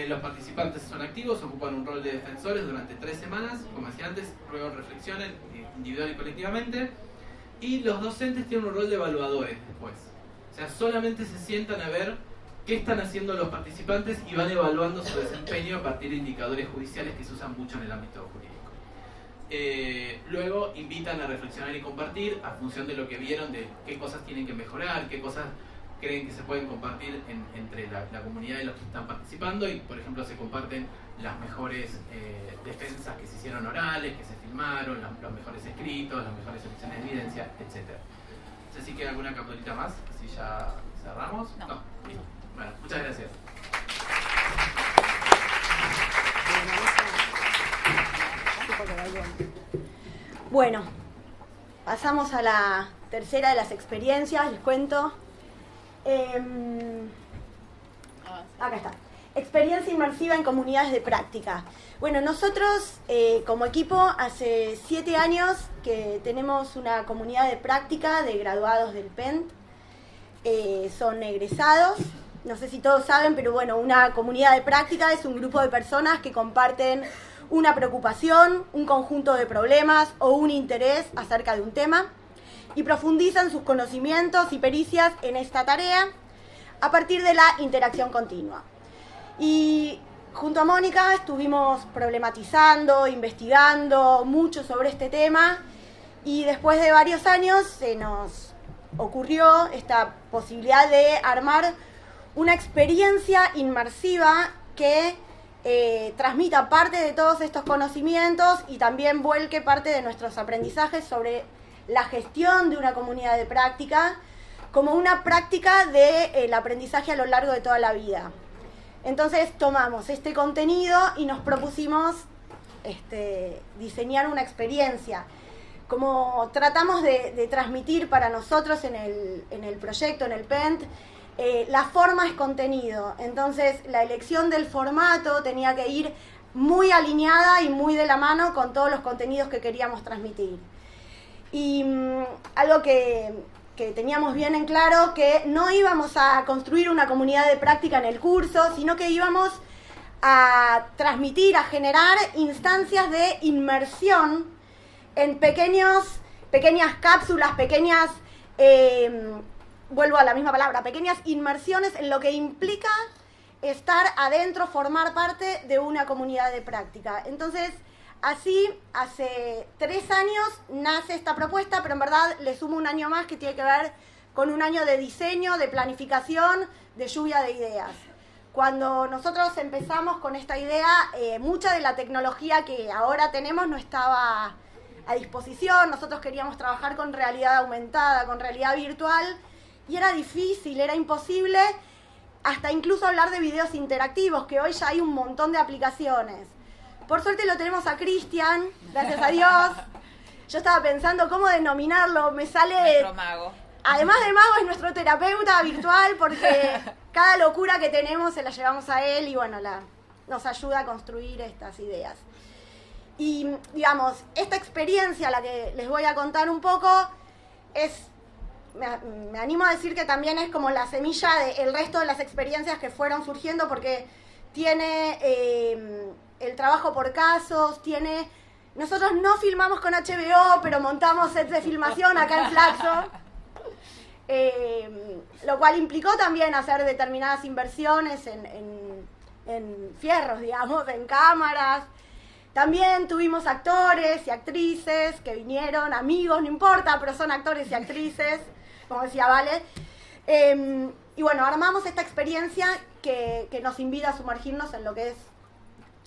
Los participantes son activos, ocupan un rol de defensores durante 3 semanas, como decía antes, luego reflexionan individual y colectivamente, y los docentes tienen un rol de evaluadores después. O sea, solamente se sientan a ver qué están haciendo los participantes y van evaluando su desempeño a partir de indicadores judiciales que se usan mucho en el ámbito jurídico. Luego invitan a reflexionar y compartir a función de lo que vieron, de qué cosas tienen que mejorar, qué cosas creen que se pueden compartir entre la comunidad y los que están participando, y por ejemplo se comparten las mejores defensas que se hicieron orales, que se filmaron, los mejores escritos, las mejores selecciones de evidencia, etc. No sé si queda alguna capturita más, así ya cerramos. No. Listo. Bueno, muchas gracias. Bueno, pasamos a la tercera de las experiencias, les cuento. Acá está. Experiencia inmersiva en comunidades de práctica. Bueno, nosotros como equipo hace 7 años que tenemos una comunidad de práctica de graduados del PENT. Son egresados, no sé si todos saben, pero bueno, una comunidad de práctica es un grupo de personas que comparten una preocupación, un conjunto de problemas o un interés acerca de un tema y profundizan sus conocimientos y pericias en esta tarea a partir de la interacción continua. Y junto a Mónica estuvimos problematizando, investigando mucho sobre este tema y después de varios años se nos ocurrió esta posibilidad de armar una experiencia inmersiva que transmita parte de todos estos conocimientos y también vuelque parte de nuestros aprendizajes sobre la gestión de una comunidad de práctica como una práctica del aprendizaje a lo largo de toda la vida. Entonces tomamos este contenido y nos propusimos diseñar una experiencia. Como tratamos de transmitir para nosotros en el proyecto, en el PENT, la forma es contenido. Entonces la elección del formato tenía que ir muy alineada y muy de la mano con todos los contenidos que queríamos transmitir. Y algo que teníamos bien en claro, que no íbamos a construir una comunidad de práctica en el curso, sino que íbamos a transmitir, a generar instancias de inmersión en pequeñas cápsulas, vuelvo a la misma palabra, pequeñas inmersiones en lo que implica estar adentro, formar parte de una comunidad de práctica. Entonces, así, hace 3 años nace esta propuesta, pero en verdad le sumo un año más que tiene que ver con un año de diseño, de planificación, de lluvia de ideas. Cuando nosotros empezamos con esta idea, mucha de la tecnología que ahora tenemos no estaba a disposición. Nosotros queríamos trabajar con realidad aumentada, con realidad virtual, y era difícil, era imposible, hasta incluso hablar de videos interactivos, que hoy ya hay un montón de aplicaciones. Por suerte lo tenemos a Cristian, gracias a Dios. Yo estaba pensando cómo denominarlo, me sale... Nuestro mago. Además de mago, es nuestro terapeuta virtual, porque cada locura que tenemos se la llevamos a él y bueno, nos ayuda a construir estas ideas. Y digamos, esta experiencia, la que les voy a contar un poco, me animo a decir que también es como la semilla del resto de las experiencias que fueron surgiendo, porque tiene el trabajo por casos, nosotros no filmamos con HBO, pero montamos sets de filmación acá en Flaxo, lo cual implicó también hacer determinadas inversiones en fierros, digamos, en cámaras. También tuvimos actores y actrices que vinieron, amigos, no importa, pero son actores y actrices, como decía Vale. Y bueno, armamos esta experiencia que nos invita a sumergirnos en lo que es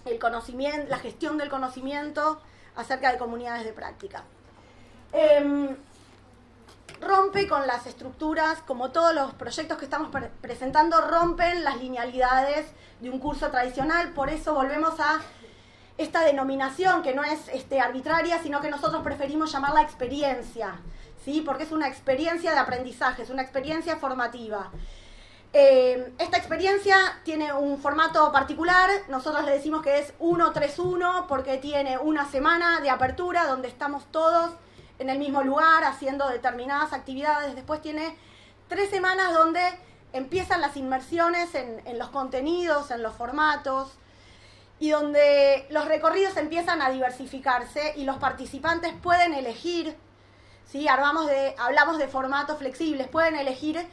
el conocimiento, la gestión del conocimiento acerca de comunidades de práctica. Rompe con las estructuras, como todos los proyectos que estamos presentando, rompen las linealidades de un curso tradicional, por eso volvemos a esta denominación que no es arbitraria, sino que nosotros preferimos llamarla experiencia, ¿sí? Porque es una experiencia de aprendizaje, es una experiencia formativa. Esta experiencia tiene un formato particular, nosotros le decimos que es 1-3-1 porque tiene una semana de apertura donde estamos todos en el mismo lugar haciendo determinadas actividades, después tiene 3 semanas donde empiezan las inmersiones en los contenidos, en los formatos, y donde los recorridos empiezan a diversificarse y los participantes pueden elegir, ¿sí? Hablamos de formatos flexibles, pueden elegir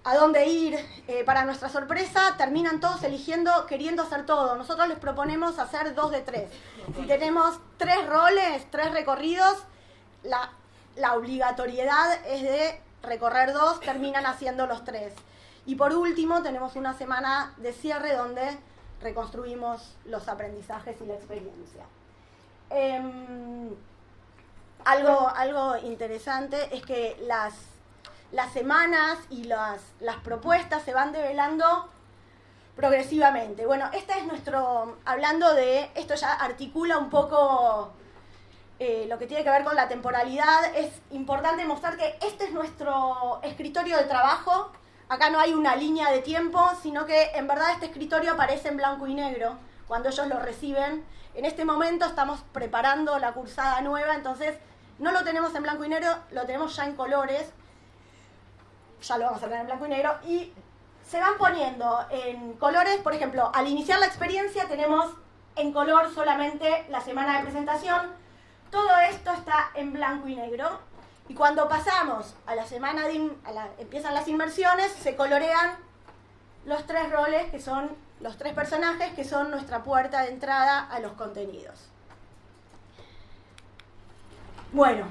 a dónde ir. Para nuestra sorpresa, terminan todos eligiendo, queriendo hacer todo. Nosotros les proponemos hacer 2 de 3. Si tenemos 3 roles, 3 recorridos, la obligatoriedad es de recorrer 2, terminan haciendo los 3. Y por último, tenemos una semana de cierre donde reconstruimos los aprendizajes y la experiencia. Algo interesante es que las semanas y las propuestas se van develando progresivamente. Bueno, este es hablando de, esto ya articula un poco lo que tiene que ver con la temporalidad. Es importante mostrar que este es nuestro escritorio de trabajo. Acá no hay una línea de tiempo, sino que en verdad este escritorio aparece en blanco y negro cuando ellos lo reciben. En este momento estamos preparando la cursada nueva, entonces no lo tenemos en blanco y negro, lo tenemos ya en colores. Ya lo vamos a tener en blanco y negro. Y se van poniendo en colores, por ejemplo, al iniciar la experiencia tenemos en color solamente la semana de presentación. Todo esto está en blanco y negro. Y cuando pasamos a la semana empiezan las inmersiones, se colorean los 3 roles que son los 3 personajes que son nuestra puerta de entrada a los contenidos. Bueno,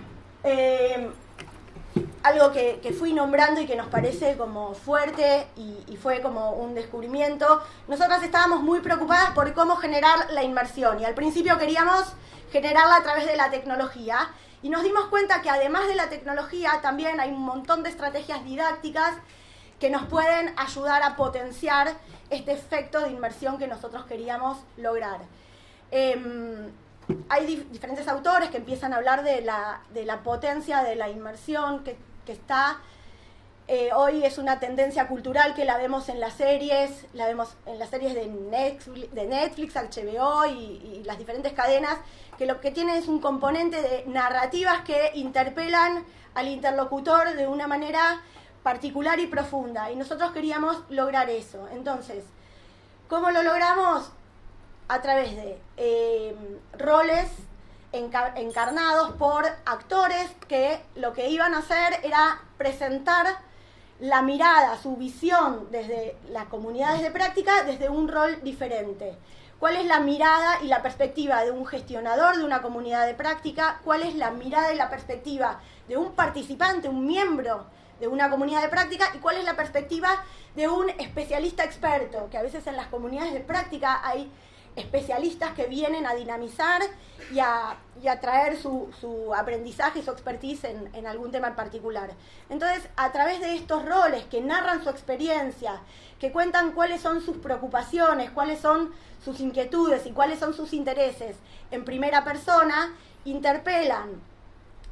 algo que fui nombrando y que nos parece como fuerte y fue como un descubrimiento. Nosotras estábamos muy preocupadas por cómo generar la inmersión y al principio queríamos generarla a través de la tecnología y nos dimos cuenta que además de la tecnología también hay un montón de estrategias didácticas que nos pueden ayudar a potenciar este efecto de inmersión que nosotros queríamos lograr. Hay diferentes autores que empiezan a hablar de la potencia de la inmersión que está. Hoy es una tendencia cultural que la vemos en las series, de Netflix, HBO y las diferentes cadenas, que lo que tienen es un componente de narrativas que interpelan al interlocutor de una manera particular y profunda. Y nosotros queríamos lograr eso. Entonces, ¿cómo lo logramos? A través de roles encarnados por actores que lo que iban a hacer era presentar la mirada, su visión desde las comunidades de práctica desde un rol diferente. ¿Cuál es la mirada y la perspectiva de un gestionador de una comunidad de práctica? ¿Cuál es la mirada y la perspectiva de un participante, un miembro de una comunidad de práctica? ¿Y cuál es la perspectiva de un especialista experto? Que a veces en las comunidades de práctica hay especialistas que vienen a dinamizar y a traer su aprendizaje y su expertise en algún tema en particular. Entonces, a través de estos roles que narran su experiencia, que cuentan cuáles son sus preocupaciones, cuáles son sus inquietudes y cuáles son sus intereses en primera persona, interpelan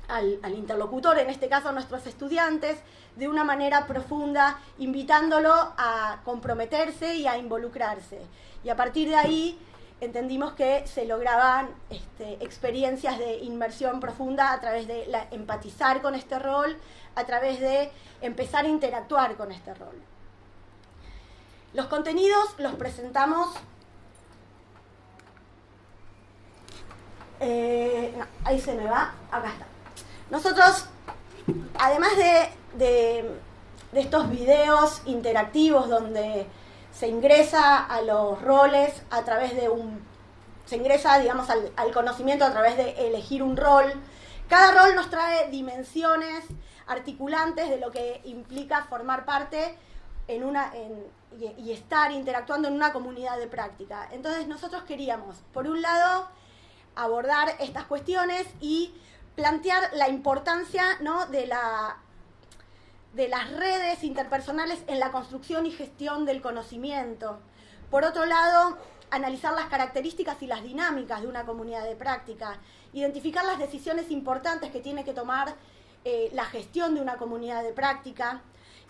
al interlocutor, en este caso a nuestros estudiantes, de una manera profunda, invitándolo a comprometerse y a involucrarse. Y a partir de ahí entendimos que se lograban experiencias de inmersión profunda a través de empatizar con este rol, a través de empezar a interactuar con este rol. Los contenidos los presentamos... no, ahí se me va, acá está. Nosotros, además de estos videos interactivos donde se ingresa a los roles a través de se ingresa, digamos, al conocimiento a través de elegir un rol. Cada rol nos trae dimensiones articulantes de lo que implica formar parte y estar interactuando en una comunidad de práctica. Entonces nosotros queríamos, por un lado, abordar estas cuestiones y plantear la importancia, ¿no?, de las redes interpersonales en la construcción y gestión del conocimiento. Por otro lado, analizar las características y las dinámicas de una comunidad de práctica, identificar las decisiones importantes que tiene que tomar la gestión de una comunidad de práctica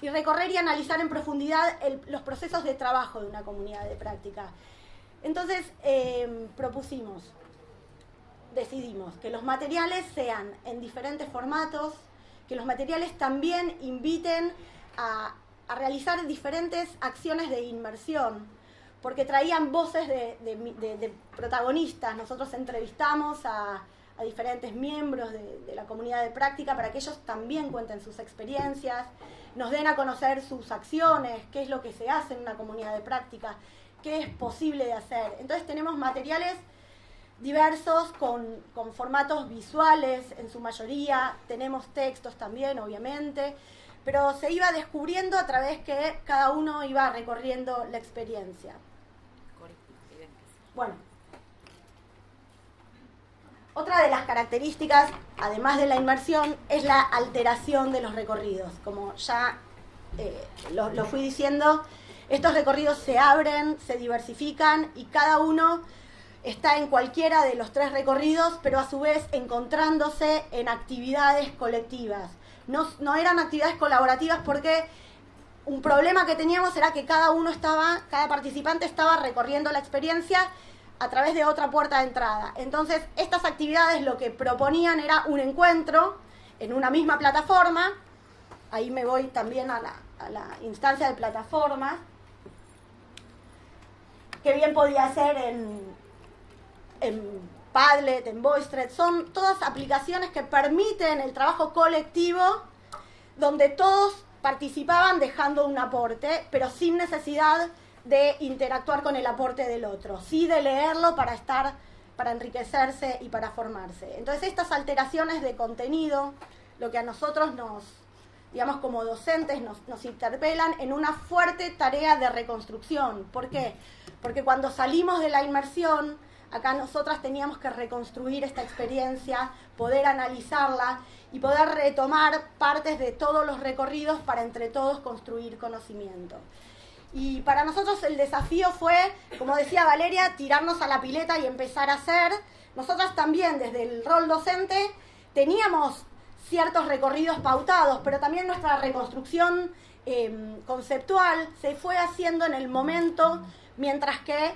y recorrer y analizar en profundidad los procesos de trabajo de una comunidad de práctica. Entonces, decidimos que los materiales sean en diferentes formatos, que los materiales también inviten a realizar diferentes acciones de inmersión, porque traían voces de protagonistas. Nosotros entrevistamos a diferentes miembros de la comunidad de práctica para que ellos también cuenten sus experiencias, nos den a conocer sus acciones, qué es lo que se hace en una comunidad de práctica, qué es posible de hacer. Entonces tenemos materiales diversos con formatos visuales en su mayoría, tenemos textos también, obviamente, pero se iba descubriendo a través que cada uno iba recorriendo la experiencia. Bueno, otra de las características, además de la inmersión, es la alteración de los recorridos. Como ya lo fui diciendo, estos recorridos se abren, se diversifican y cada uno está en cualquiera de los 3 recorridos, pero a su vez encontrándose en actividades colectivas. No eran actividades colaborativas porque un problema que teníamos era que cada participante estaba recorriendo la experiencia a través de otra puerta de entrada. Entonces, estas actividades lo que proponían era un encuentro en una misma plataforma. Ahí me voy también a la instancia de plataformas, que bien podía ser en Padlet, en VoiceThread. Son todas aplicaciones que permiten el trabajo colectivo, donde todos participaban dejando un aporte, pero sin necesidad de interactuar con el aporte del otro, sí de leerlo para enriquecerse y para formarse. Entonces estas alteraciones de contenido, lo que a nosotros digamos como docentes nos interpelan en una fuerte tarea de reconstrucción. ¿Por qué? Porque cuando salimos de la inmersión, acá nosotras teníamos que reconstruir esta experiencia, poder analizarla y poder retomar partes de todos los recorridos para entre todos construir conocimiento. Y para nosotros el desafío fue, como decía Valeria, tirarnos a la pileta y empezar a hacer. Nosotras también, desde el rol docente, teníamos ciertos recorridos pautados, pero también nuestra reconstrucción conceptual se fue haciendo en el momento, mientras que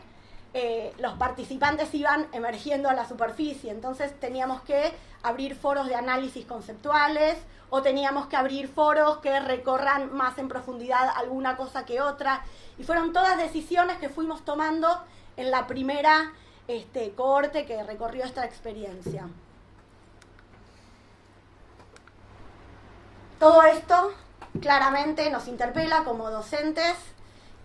los participantes iban emergiendo a la superficie. Entonces teníamos que abrir foros de análisis conceptuales o teníamos que abrir foros que recorran más en profundidad alguna cosa que otra. Y fueron todas decisiones que fuimos tomando en la primera cohorte que recorrió esta experiencia. Todo esto claramente nos interpela como docentes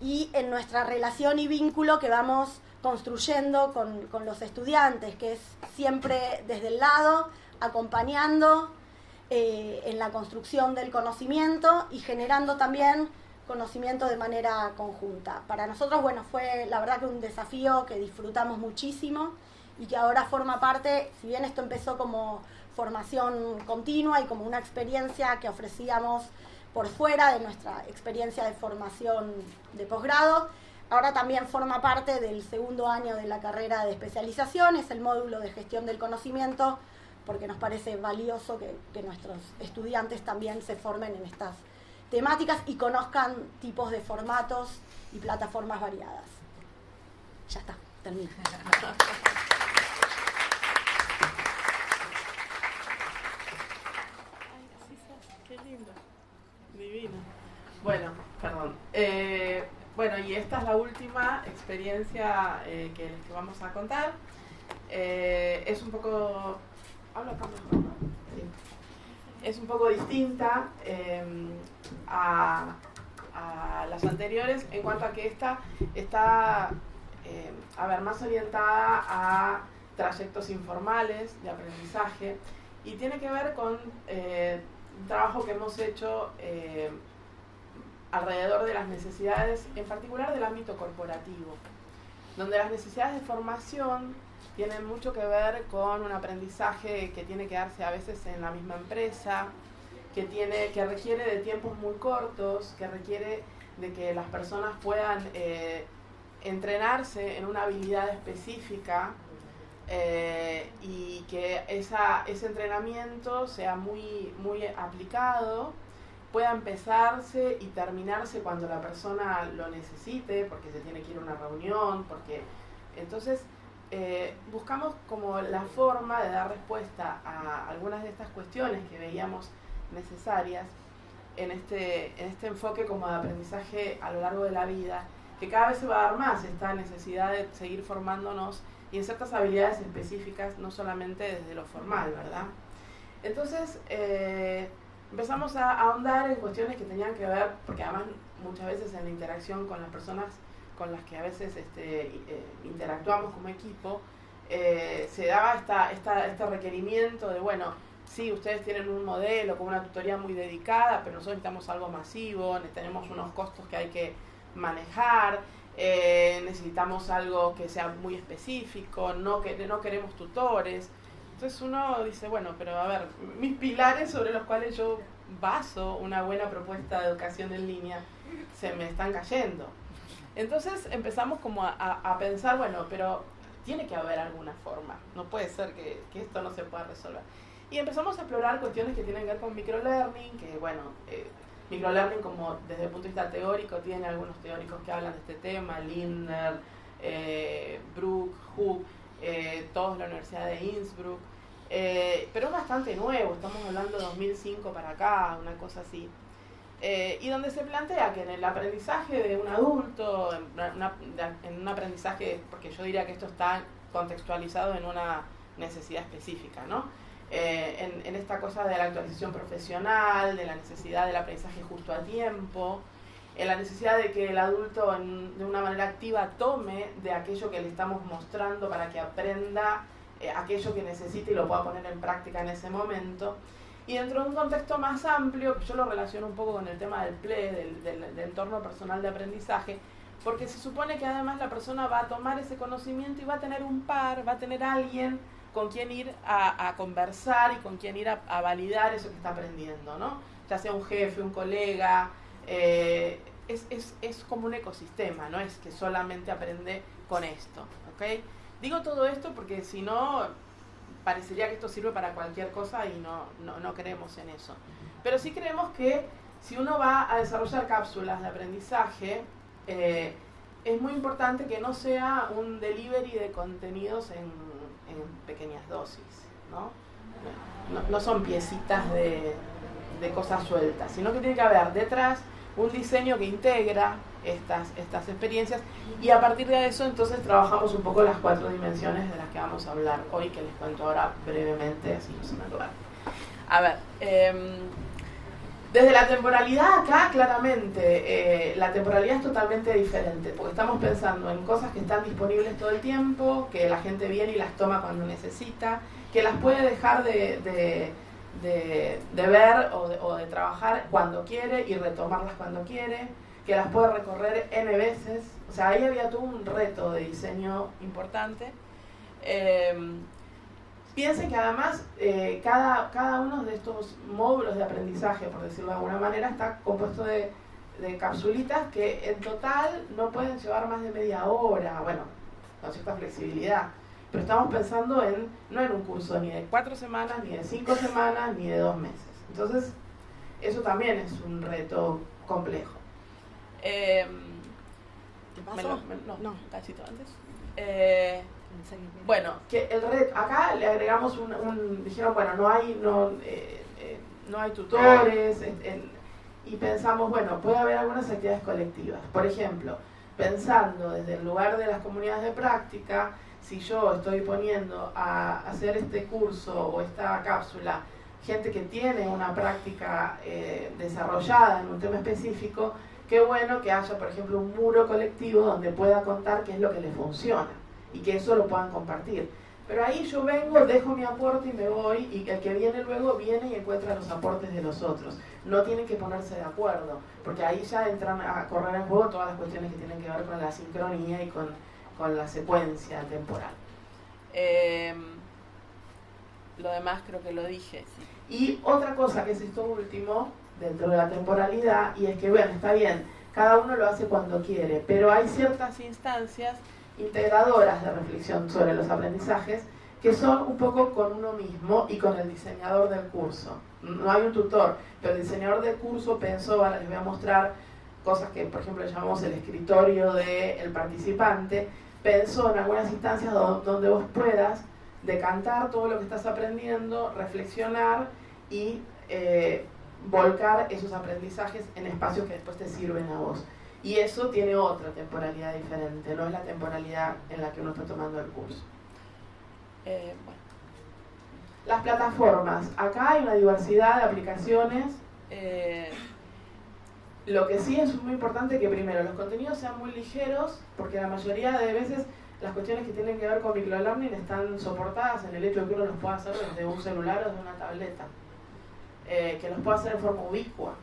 y en nuestra relación y vínculo que vamos construyendo con los estudiantes, que es siempre desde el lado, acompañando en la construcción del conocimiento y generando también conocimiento de manera conjunta. Para nosotros, bueno, fue la verdad que un desafío que disfrutamos muchísimo y que ahora forma parte, si bien esto empezó como formación continua y como una experiencia que ofrecíamos por fuera de nuestra experiencia de formación de posgrado, ahora también forma parte del segundo año de la carrera de especialización, es el módulo de gestión del conocimiento, porque nos parece valioso que nuestros estudiantes también se formen en estas temáticas y conozcan tipos de formatos y plataformas variadas. Ya está, termino. Qué lindo. Divino. Bueno, perdón. Bueno, y esta es la última experiencia que les vamos a contar. Es un poco... ¿Hablo acá mejor, no? Sí. Es un poco distinta a las anteriores en cuanto a que esta está más orientada a trayectos informales de aprendizaje y tiene que ver con un trabajo que hemos hecho alrededor de las necesidades, en particular del ámbito corporativo, donde las necesidades de formación tienen mucho que ver con un aprendizaje que tiene que darse a veces en la misma empresa, que requiere de tiempos muy cortos, que requiere de que las personas puedan entrenarse en una habilidad específica y que ese entrenamiento sea muy, muy aplicado, pueda empezarse y terminarse cuando la persona lo necesite, porque se tiene que ir a una reunión, porque entonces buscamos como la forma de dar respuesta a algunas de estas cuestiones que veíamos necesarias en este enfoque como de aprendizaje a lo largo de la vida, que cada vez se va a dar más esta necesidad de seguir formándonos y en ciertas habilidades específicas, no solamente desde lo formal, ¿verdad? Entonces empezamos a ahondar en cuestiones que tenían que ver, porque además muchas veces en la interacción con las personas con las que a veces interactuamos como equipo, se daba este requerimiento de, bueno, sí, ustedes tienen un modelo con una tutoría muy dedicada, pero nosotros necesitamos algo masivo, tenemos unos costos que hay que manejar, necesitamos algo que sea muy específico, no queremos tutores. Entonces uno dice, bueno, pero a ver, mis pilares sobre los cuales yo baso una buena propuesta de educación en línea se me están cayendo. Entonces empezamos como a pensar, bueno, pero tiene que haber alguna forma, no puede ser que esto no se pueda resolver. Y empezamos a explorar cuestiones que tienen que ver con microlearning, que bueno, microlearning como desde el punto de vista teórico tiene algunos teóricos que hablan de este tema, Lindner, Brook, Hu, todos de la Universidad de Innsbruck, pero es bastante nuevo, estamos hablando de 2005 para acá, una cosa así. Y donde se plantea que en el aprendizaje de un adulto, en un aprendizaje, porque yo diría que esto está contextualizado en una necesidad específica, ¿no? En esta cosa de la actualización profesional, de la necesidad del aprendizaje justo a tiempo, en la necesidad de que el adulto de una manera activa tome de aquello que le estamos mostrando para que aprenda aquello que necesite y lo pueda poner en práctica en ese momento. Y dentro de un contexto más amplio, que yo lo relaciono un poco con el tema del PLE, del entorno personal de aprendizaje, porque se supone que además la persona va a tomar ese conocimiento y va a tener un par, va a tener alguien con quien ir a conversar y con quien ir a validar eso que está aprendiendo, ¿no? Ya sea un jefe, un colega, es como un ecosistema, no es que solamente aprende con esto, ¿ok? Digo todo esto porque si no, parecería que esto sirve para cualquier cosa y no creemos en eso. Pero sí creemos que si uno va a desarrollar cápsulas de aprendizaje, es muy importante que no sea un delivery de contenidos en pequeñas dosis, ¿no? No son piecitas de cosas sueltas, sino que tiene que haber detrás un diseño que integra estas experiencias, y a partir de eso entonces trabajamos un poco las 4 dimensiones de las que vamos a hablar hoy, que les cuento ahora brevemente, así no se me olvidan. A ver, desde la temporalidad acá claramente, la temporalidad es totalmente diferente, porque estamos pensando en cosas que están disponibles todo el tiempo, que la gente viene y las toma cuando necesita, que las puede dejar de ver o de trabajar cuando quiere y retomarlas cuando quiere, que las puede recorrer N veces. O sea, ahí había todo un reto de diseño importante. Piensen que además cada uno de estos módulos de aprendizaje, por decirlo de alguna manera, está compuesto de capsulitas que en total no pueden llevar más de media hora, bueno, con cierta flexibilidad. Pero estamos pensando no en un curso ni de 4 semanas, ni de 5 semanas, ni de 2 meses. Entonces, eso también es un reto complejo. ¿Te pasó? No, cachito antes. Bueno, que el reto, acá le agregamos dijeron, bueno, no hay tutores, y pensamos, bueno, puede haber algunas actividades colectivas. Por ejemplo, pensando desde el lugar de las comunidades de práctica, si yo estoy poniendo a hacer este curso o esta cápsula gente que tiene una práctica desarrollada en un tema específico, qué bueno que haya, por ejemplo, un muro colectivo donde pueda contar qué es lo que le funciona y que eso lo puedan compartir. Pero ahí yo vengo, dejo mi aporte y me voy, y el que viene luego viene y encuentra los aportes de los otros. No tienen que ponerse de acuerdo, porque ahí ya entran a correr en juego todas las cuestiones que tienen que ver con la sincronía y con la secuencia temporal. Lo demás creo que lo dije. Sí. Y otra cosa que es esto último, dentro de la temporalidad, y es que, bueno, está bien, cada uno lo hace cuando quiere, pero hay ciertas instancias integradoras de reflexión sobre los aprendizajes que son un poco con uno mismo y con el diseñador del curso. No hay un tutor, pero el diseñador del curso pensó, ahora les voy a mostrar cosas que, por ejemplo, llamamos el escritorio del participante, pensó en algunas instancias donde vos puedas decantar todo lo que estás aprendiendo, reflexionar y volcar esos aprendizajes en espacios que después te sirven a vos. Y eso tiene otra temporalidad diferente, no es la temporalidad en la que uno está tomando el curso. Bueno. Las plataformas. Acá hay una diversidad de aplicaciones. Lo que sí es muy importante que primero los contenidos sean muy ligeros, porque la mayoría de veces las cuestiones que tienen que ver con microlearning están soportadas en el hecho de que uno los pueda hacer desde un celular o desde una tableta, que los pueda hacer en forma ubicua,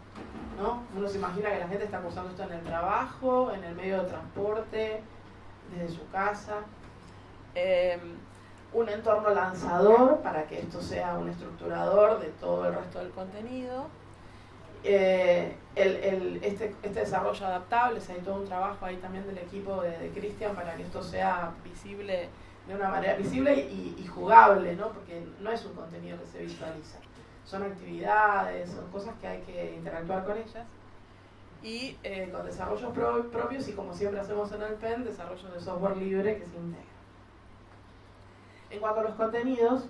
¿no? Uno se imagina que la gente está usando esto en el trabajo, en el medio de transporte, desde su casa. Un entorno lanzador para que esto sea un estructurador de todo el resto del contenido. Este desarrollo adaptable, hay todo un trabajo ahí también del equipo de Cristian para que esto sea visible de una manera visible y jugable, ¿no? Porque no es un contenido que se visualiza, son actividades, son cosas que hay que interactuar con ellas, y con desarrollos propios, y como siempre hacemos en el PEN, desarrollos de software libre que se integra. En cuanto a los contenidos,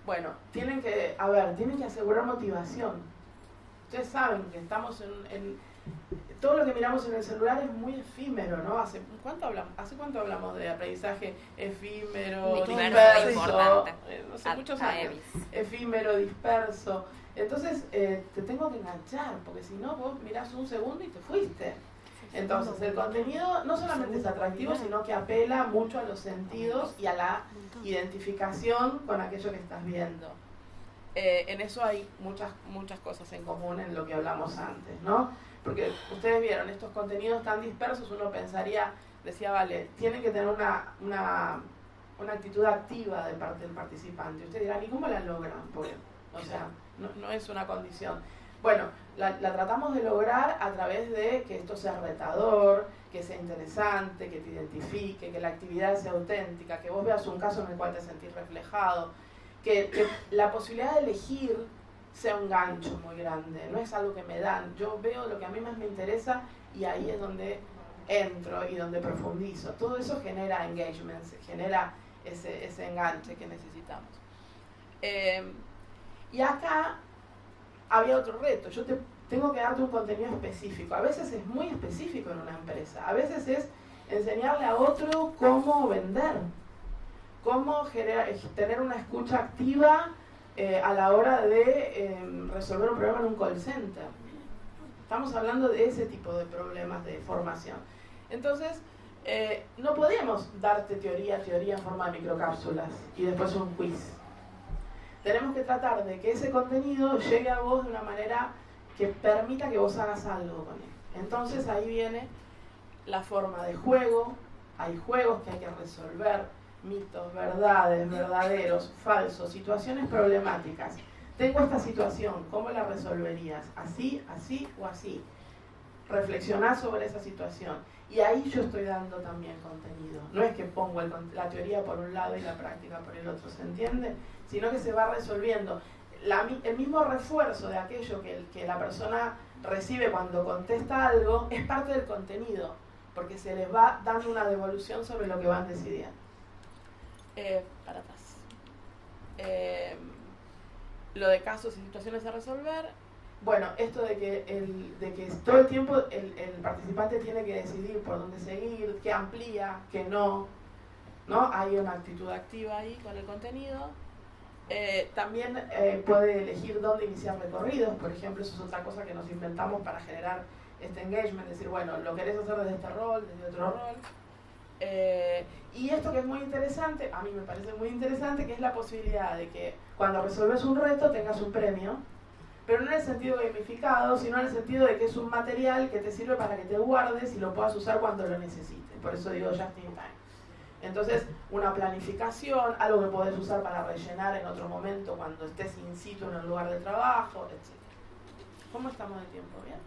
bueno, tienen que asegurar motivación. Ustedes saben que estamos en todo lo que miramos en el celular es muy efímero, ¿no? ¿Hace cuánto hablamos de aprendizaje efímero, disperso? No sé, muchos años. Efímero, disperso. Entonces te tengo que enganchar, porque si no vos mirás un segundo y te fuiste. Entonces el contenido no solamente es atractivo, sino que apela mucho a los sentidos y a la identificación con aquello que estás viendo. En eso hay muchas cosas en común en lo que hablamos antes, ¿no? Porque ustedes vieron estos contenidos tan dispersos, uno pensaría, decía, vale, tienen que tener una actitud activa de parte del participante. Ustedes dirán, ¿y cómo la logran? Porque, o sea, no es una condición. Bueno, la tratamos de lograr a través de que esto sea retador, que sea interesante, que te identifique, que la actividad sea auténtica, que vos veas un caso en el cual te sentís reflejado, que la posibilidad de elegir sea un gancho muy grande, no es algo que me dan. Yo veo lo que a mí más me interesa y ahí es donde entro y donde profundizo. Todo eso genera engagement, genera ese enganche que necesitamos. Y acá había otro reto. Yo tengo que darte un contenido específico. A veces es muy específico en una empresa. A veces es enseñarle a otro cómo vender, cómo tener una escucha activa a la hora de resolver un problema en un call center. Estamos hablando de ese tipo de problemas de formación. Entonces, no podemos darte teoría en forma de microcápsulas y después un quiz. Tenemos que tratar de que ese contenido llegue a vos de una manera que permita que vos hagas algo con él. Entonces ahí viene la forma de juego. Hay juegos que hay que resolver, mitos, verdades, verdaderos, falsos, situaciones problemáticas. Tengo esta situación, ¿cómo la resolverías? ¿Así, así o así? Reflexionar sobre esa situación. Y ahí yo estoy dando también contenido. No es que pongo la teoría por un lado y la práctica por el otro, ¿se entiende? Sino que se va resolviendo. El mismo refuerzo de aquello que la persona recibe cuando contesta algo es parte del contenido, porque se les va dando una devolución sobre lo que van decidiendo. Para atrás. Lo de casos y situaciones a resolver. Bueno, esto de que todo el tiempo el participante tiene que decidir por dónde seguir, qué amplía, qué no. Hay una actitud activa ahí con el contenido. También puede elegir dónde iniciar recorridos. Por ejemplo, eso es otra cosa que nos inventamos para generar este engagement. Decir, bueno, lo querés hacer desde este rol, desde otro rol. Y esto que es muy interesante, a mí me parece muy interesante, que es la posibilidad de que cuando resolves un reto tengas un premio, pero no en el sentido gamificado, sino en el sentido de que es un material que te sirve para que te guardes y lo puedas usar cuando lo necesites. Por eso digo just in time. Entonces, una planificación, algo que podés usar para rellenar en otro momento cuando estés in situ en el lugar de trabajo, etc. ¿Cómo estamos de tiempo? ¿Bien?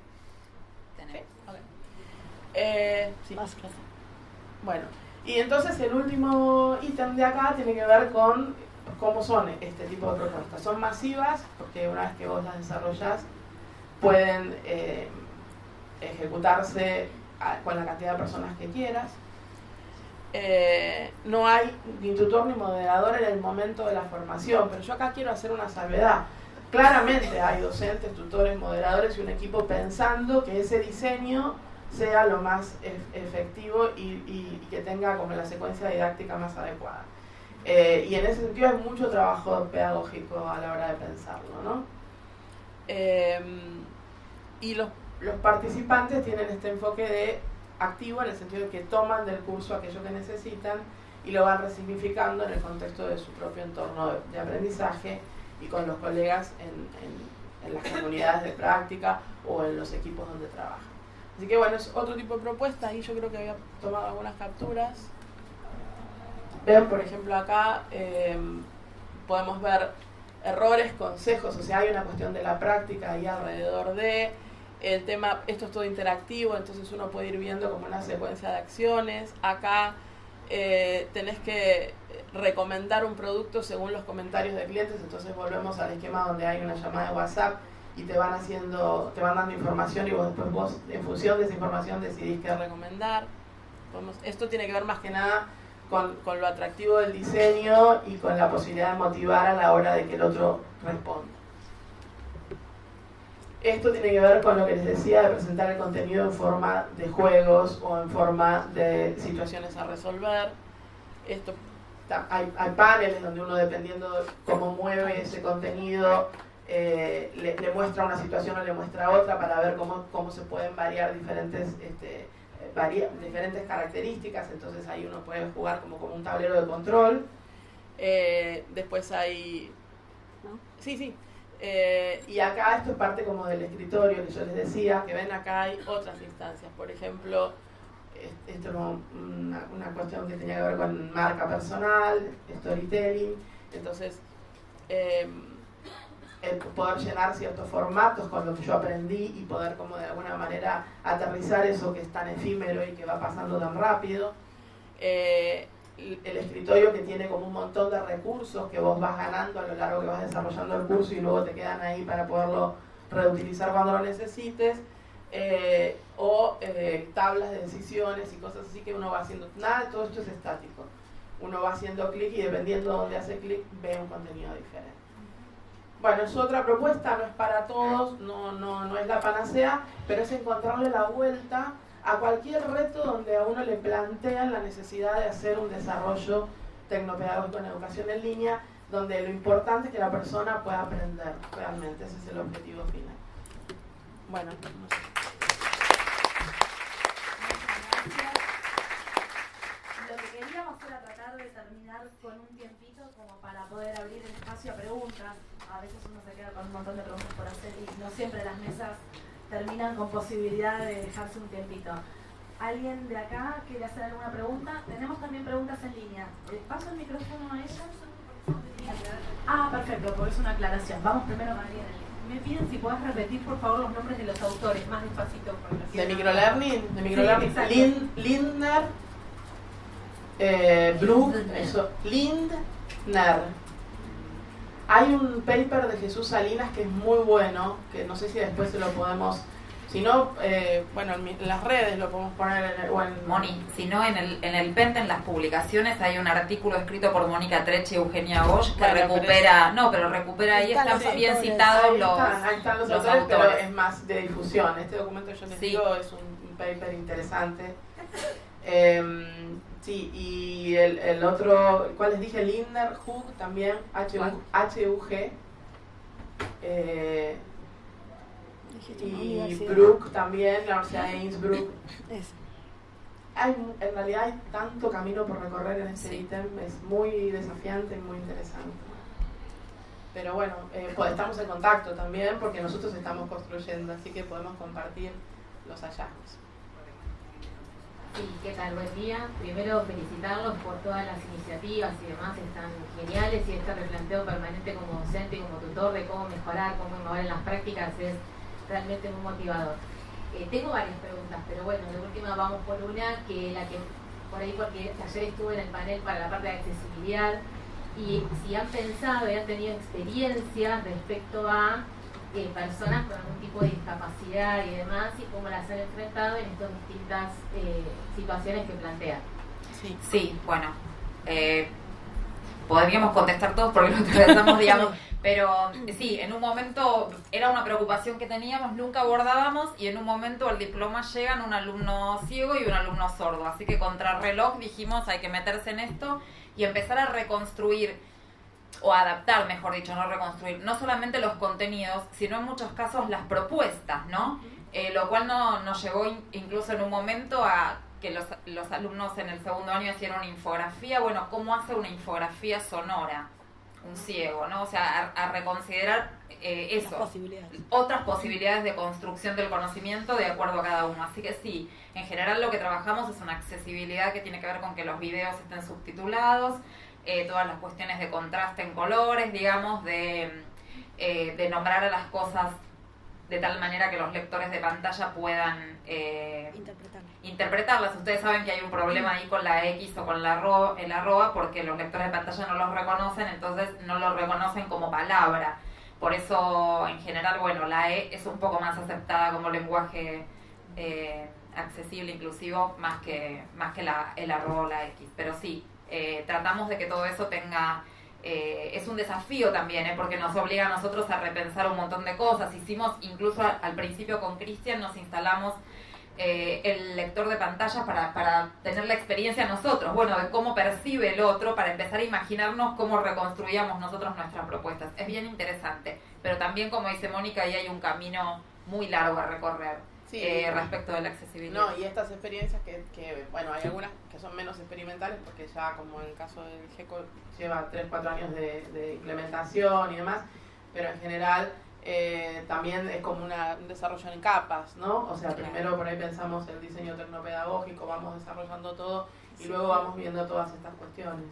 Tenemos. Okay. Sí. Más claro. Bueno, y entonces el último ítem de acá tiene que ver con cómo son este tipo de propuestas. Son masivas, porque una vez que vos las desarrollás, pueden ejecutarse con la cantidad de personas que quieras. No hay ni tutor ni moderador en el momento de la formación, pero yo acá quiero hacer una salvedad. Claramente hay docentes, tutores, moderadores y un equipo pensando que ese diseño sea lo más efectivo y que tenga como la secuencia didáctica más adecuada. Y en ese sentido hay mucho trabajo pedagógico a la hora de pensarlo, ¿no? Y los participantes tienen este enfoque de activo en el sentido de que toman del curso aquello que necesitan y lo van resignificando en el contexto de su propio entorno de aprendizaje y con los colegas en las comunidades de práctica o en los equipos donde trabajan. Así que bueno, es otro tipo de propuesta y yo creo que había tomado algunas capturas. Ven, por ejemplo, acá podemos ver errores, consejos, o sea, hay una cuestión de la práctica ahí alrededor de el tema. Esto es todo interactivo, entonces uno puede ir viendo como una secuencia de acciones. Acá tenés que recomendar un producto según los comentarios de clientes, entonces volvemos al esquema donde hay una llamada de WhatsApp y te van dando información y vos en función de esa información decidís qué recomendar. Esto tiene que ver más que nada con lo atractivo del diseño y con la posibilidad de motivar a la hora de que el otro responda. Esto tiene que ver con lo que les decía de presentar el contenido en forma de juegos o en forma de situaciones a resolver. Hay paneles donde uno, dependiendo de cómo mueve ese contenido, le muestra una situación o le muestra otra para ver cómo se pueden variar diferentes características. Entonces ahí uno puede jugar como un tablero de control. Después hay... ¿no? Sí. Y acá esto es parte como del escritorio que yo les decía, que ven acá hay otras instancias. Por ejemplo, esto es una cuestión que tenía que ver con marca personal, storytelling. Entonces, el poder llenar ciertos formatos con lo que yo aprendí y poder como de alguna manera aterrizar eso que es tan efímero y que va pasando tan rápido. El escritorio que tiene como un montón de recursos que vos vas ganando a lo largo que vas desarrollando el curso y luego te quedan ahí para poderlo reutilizar cuando lo necesites, o tablas de decisiones y cosas así que uno va haciendo. Nada de todo esto es estático. Uno va haciendo clic y dependiendo de dónde hace clic ve un contenido diferente. Bueno, es otra propuesta, no es para todos, no es la panacea, pero es encontrarle la vuelta a cualquier reto donde a uno le plantean la necesidad de hacer un desarrollo tecnopedagógico en educación en línea, donde lo importante es que la persona pueda aprender realmente, ese es el objetivo final. Bueno, no sé. Lo que queríamos era tratar de terminar con un tiempito como para poder abrir el espacio a preguntas. A veces uno se queda con un montón de preguntas por hacer y no siempre las mesas terminan con posibilidad de dejarse un tiempito. ¿Alguien de acá quiere hacer alguna pregunta? Tenemos también preguntas en línea. ¿Paso el micrófono a ellas? Perfecto, porque es una aclaración. Vamos primero con alguien en línea. Me piden si puedes repetir por favor los nombres de los autores, más despacito. ¿De microlearning? Sí, Lindner, Bruck, Lindner. Hay un paper de Jesús Salinas que es muy bueno, que no sé si después se lo podemos... Si no, bueno, en las redes lo podemos poner Moni, si no, en el PENT, en las publicaciones, hay un artículo escrito por Mónica Trech y Eugenia Bosch que recupera... pero recupera ahí, están bien citados ahí están los autores, pero es más de difusión. Este documento yo les digo es un paper interesante. Sí, y el otro, ¿cuál les dije? Lindner, Hug también, H-U-G. Y Bruck también, la Universidad de Innsbruck. En realidad hay tanto camino por recorrer en este ítem, es muy desafiante y muy interesante. Pero bueno, pues estamos en contacto también porque nosotros estamos construyendo, así que podemos compartir los hallazgos. Sí, ¿qué tal? Buen día. Primero felicitarlos por todas las iniciativas y demás, están geniales, y este replanteo permanente como docente y como tutor de cómo mejorar, cómo innovar en las prácticas es realmente muy motivador. Tengo varias preguntas, pero bueno, de última vamos por una, que la que por ahí, porque ayer estuve en el panel para la parte de accesibilidad, y si han pensado y han tenido experiencia respecto a personas con algún tipo de discapacidad y demás, y cómo las han enfrentado en estas distintas situaciones que plantean. Sí, bueno, podríamos contestar todos porque lo atravesamos, digamos, pero sí, en un momento era una preocupación que teníamos, nunca abordábamos, y en un momento al diploma llegan un alumno ciego y un alumno sordo, así que contra reloj dijimos hay que meterse en esto y empezar a reconstruir, o adaptar, mejor dicho, no reconstruir, no solamente los contenidos, sino en muchos casos las propuestas, ¿no? Lo cual nos llevó incluso en un momento a que los alumnos en el segundo año hicieron una infografía. Bueno, ¿cómo hace una infografía sonora un ciego, ¿no? O sea, a reconsiderar eso, otras posibilidades de construcción del conocimiento de acuerdo a cada uno. Así que sí, en general lo que trabajamos es una accesibilidad que tiene que ver con que los videos estén subtitulados, todas las cuestiones de contraste en colores, digamos, de nombrar a las cosas de tal manera que los lectores de pantalla puedan interpretarlas. Ustedes saben que hay un problema ahí con la X o con el arroba, porque los lectores de pantalla no los reconocen, entonces no los reconocen como palabra. Por eso, en general, bueno, la E es un poco más aceptada como lenguaje accesible, inclusivo, más que el arroba o la X. Pero sí, tratamos de que todo eso tenga... es un desafío también, porque nos obliga a nosotros a repensar un montón de cosas. Hicimos, incluso al principio con Cristian, nos instalamos el lector de pantallas para tener la experiencia nosotros, bueno, de cómo percibe el otro, para empezar a imaginarnos cómo reconstruíamos nosotros nuestras propuestas. Es bien interesante, pero también, como dice Mónica, ahí hay un camino muy largo a recorrer respecto de la accesibilidad. No, y estas experiencias que, bueno, hay algunas que son menos experimentales porque ya, como en el caso del GECO, lleva 3-4 años de implementación y demás, pero en general también es como un desarrollo en capas, ¿no? O sea, primero por ahí pensamos el diseño tecnopedagógico, vamos desarrollando todo y luego vamos viendo todas estas cuestiones.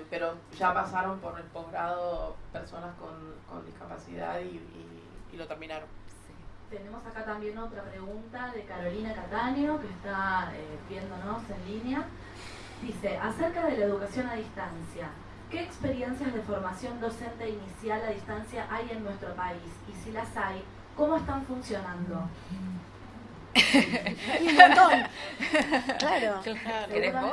Pero ya pasaron por el posgrado personas con discapacidad y lo terminaron. Tenemos acá también otra pregunta de Carolina Cataño, que está viéndonos en línea. Dice, acerca de la educación a distancia, ¿qué experiencias de formación docente inicial a distancia hay en nuestro país? Y si las hay, ¿cómo están funcionando? Hay un montón. Claro. ¿Querés vos?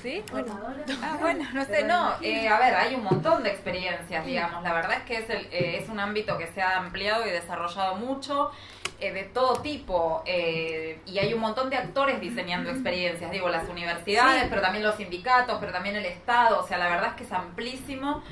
¿Sí? Bueno, no sé, no. A ver, hay un montón de experiencias, digamos. La verdad es que es un ámbito que se ha ampliado y desarrollado mucho, de todo tipo. Y hay un montón de actores diseñando experiencias. Digo, las universidades, pero también los sindicatos, pero también el Estado. O sea, la verdad es que es amplísimo.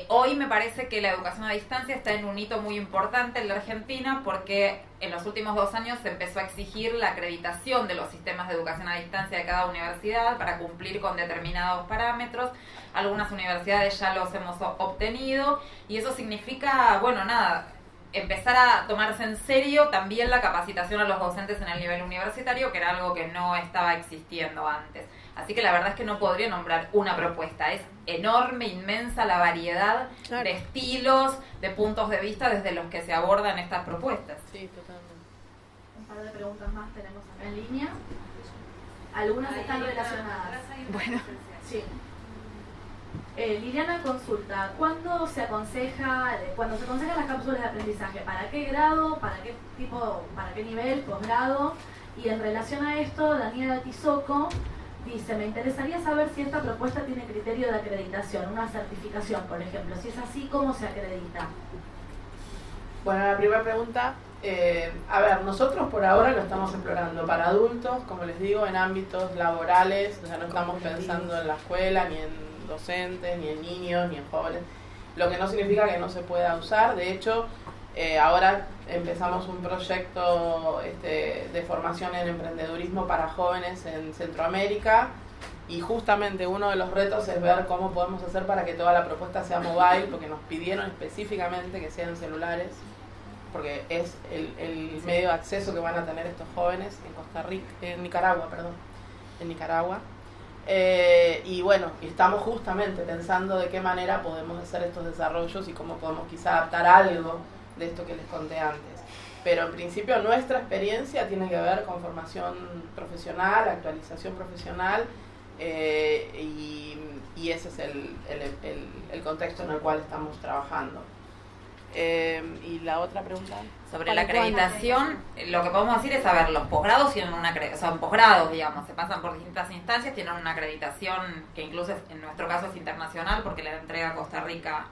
Hoy me parece que la educación a distancia está en un hito muy importante en la Argentina porque en los últimos 2 años se empezó a exigir la acreditación de los sistemas de educación a distancia de cada universidad para cumplir con determinados parámetros. Algunas universidades ya los hemos obtenido y eso significa, bueno, nada, empezar a tomarse en serio también la capacitación a los docentes en el nivel universitario, que era algo que no estaba existiendo antes. Así que la verdad es que no podría nombrar una propuesta. Es enorme, inmensa la variedad de estilos, de puntos de vista desde los que se abordan estas propuestas. Sí, totalmente. Un par de preguntas más tenemos acá en línea. Algunas están relacionadas. Bueno, sí. Liliana consulta, ¿cuándo se aconseja las cápsulas de aprendizaje? ¿Para qué grado? ¿Para qué tipo? ¿Para qué nivel? ¿Posgrado? Y en relación a esto, Daniela Tizoco dice, me interesaría saber si esta propuesta tiene criterio de acreditación, una certificación, por ejemplo. Si es así, ¿cómo se acredita? Bueno, la primera pregunta, a ver, nosotros por ahora lo estamos explorando para adultos, como les digo, en ámbitos laborales, o sea, no estamos pensando en la escuela, ni en docentes, ni en niños, ni en jóvenes, lo que no significa que no se pueda usar. De hecho, ahora empezamos un proyecto de formación en emprendedurismo para jóvenes en Centroamérica y justamente uno de los retos es ver cómo podemos hacer para que toda la propuesta sea mobile, porque nos pidieron específicamente que sean celulares, porque es el medio de acceso que van a tener estos jóvenes en Nicaragua. Y bueno, estamos justamente pensando de qué manera podemos hacer estos desarrollos y cómo podemos quizá adaptar algo de esto que les conté antes. Pero en principio nuestra experiencia tiene que ver con formación profesional, actualización profesional, y ese es el contexto en el cual estamos trabajando. Y la otra pregunta sobre la acreditación, lo que podemos decir es, a ver, los posgrados tienen una acreditación, son posgrados, digamos, se pasan por distintas instancias, tienen una acreditación que incluso en nuestro caso es internacional porque la entrega Costa Rica.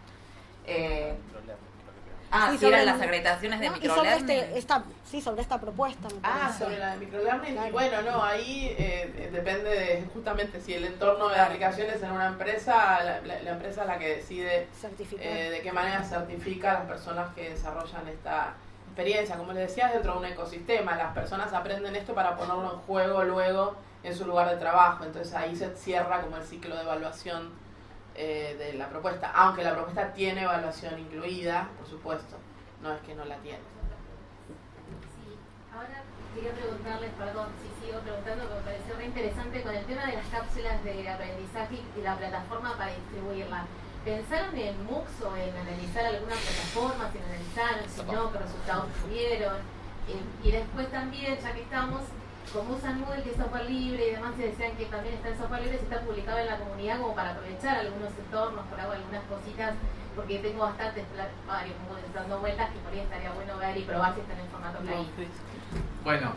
Sí, eran las acreditaciones de microlearning. Sobre esta propuesta. Sobre la de microlearning. Claro. Y bueno, no, ahí depende de justamente si el entorno de aplicaciones en una empresa, la empresa es la que decide de qué manera certifica a las personas que desarrollan esta experiencia. Como les decía, dentro de un ecosistema, las personas aprenden esto para ponerlo en juego luego en su lugar de trabajo. Entonces ahí se cierra como el ciclo de evaluación de la propuesta, aunque la propuesta tiene evaluación incluida, por supuesto, no es que no la tiene. Sí, ahora quería preguntarles, perdón, si sigo preguntando, que me pareció re interesante con el tema de las cápsulas de aprendizaje y la plataforma para distribuirla. ¿Pensaron en MOOCs o en analizar alguna plataforma, si analizaron, si no, qué resultados tuvieron? Y después también, ya que estamos, como usan Moodle, que es software libre y demás, se decían que también está en software libre, se está publicado en la comunidad como para aprovechar algunos entornos, por hago algunas cositas, porque tengo bastantes varios Moodles dando vueltas que por ahí estaría bueno ver y probar si están en formato plugin. Bueno,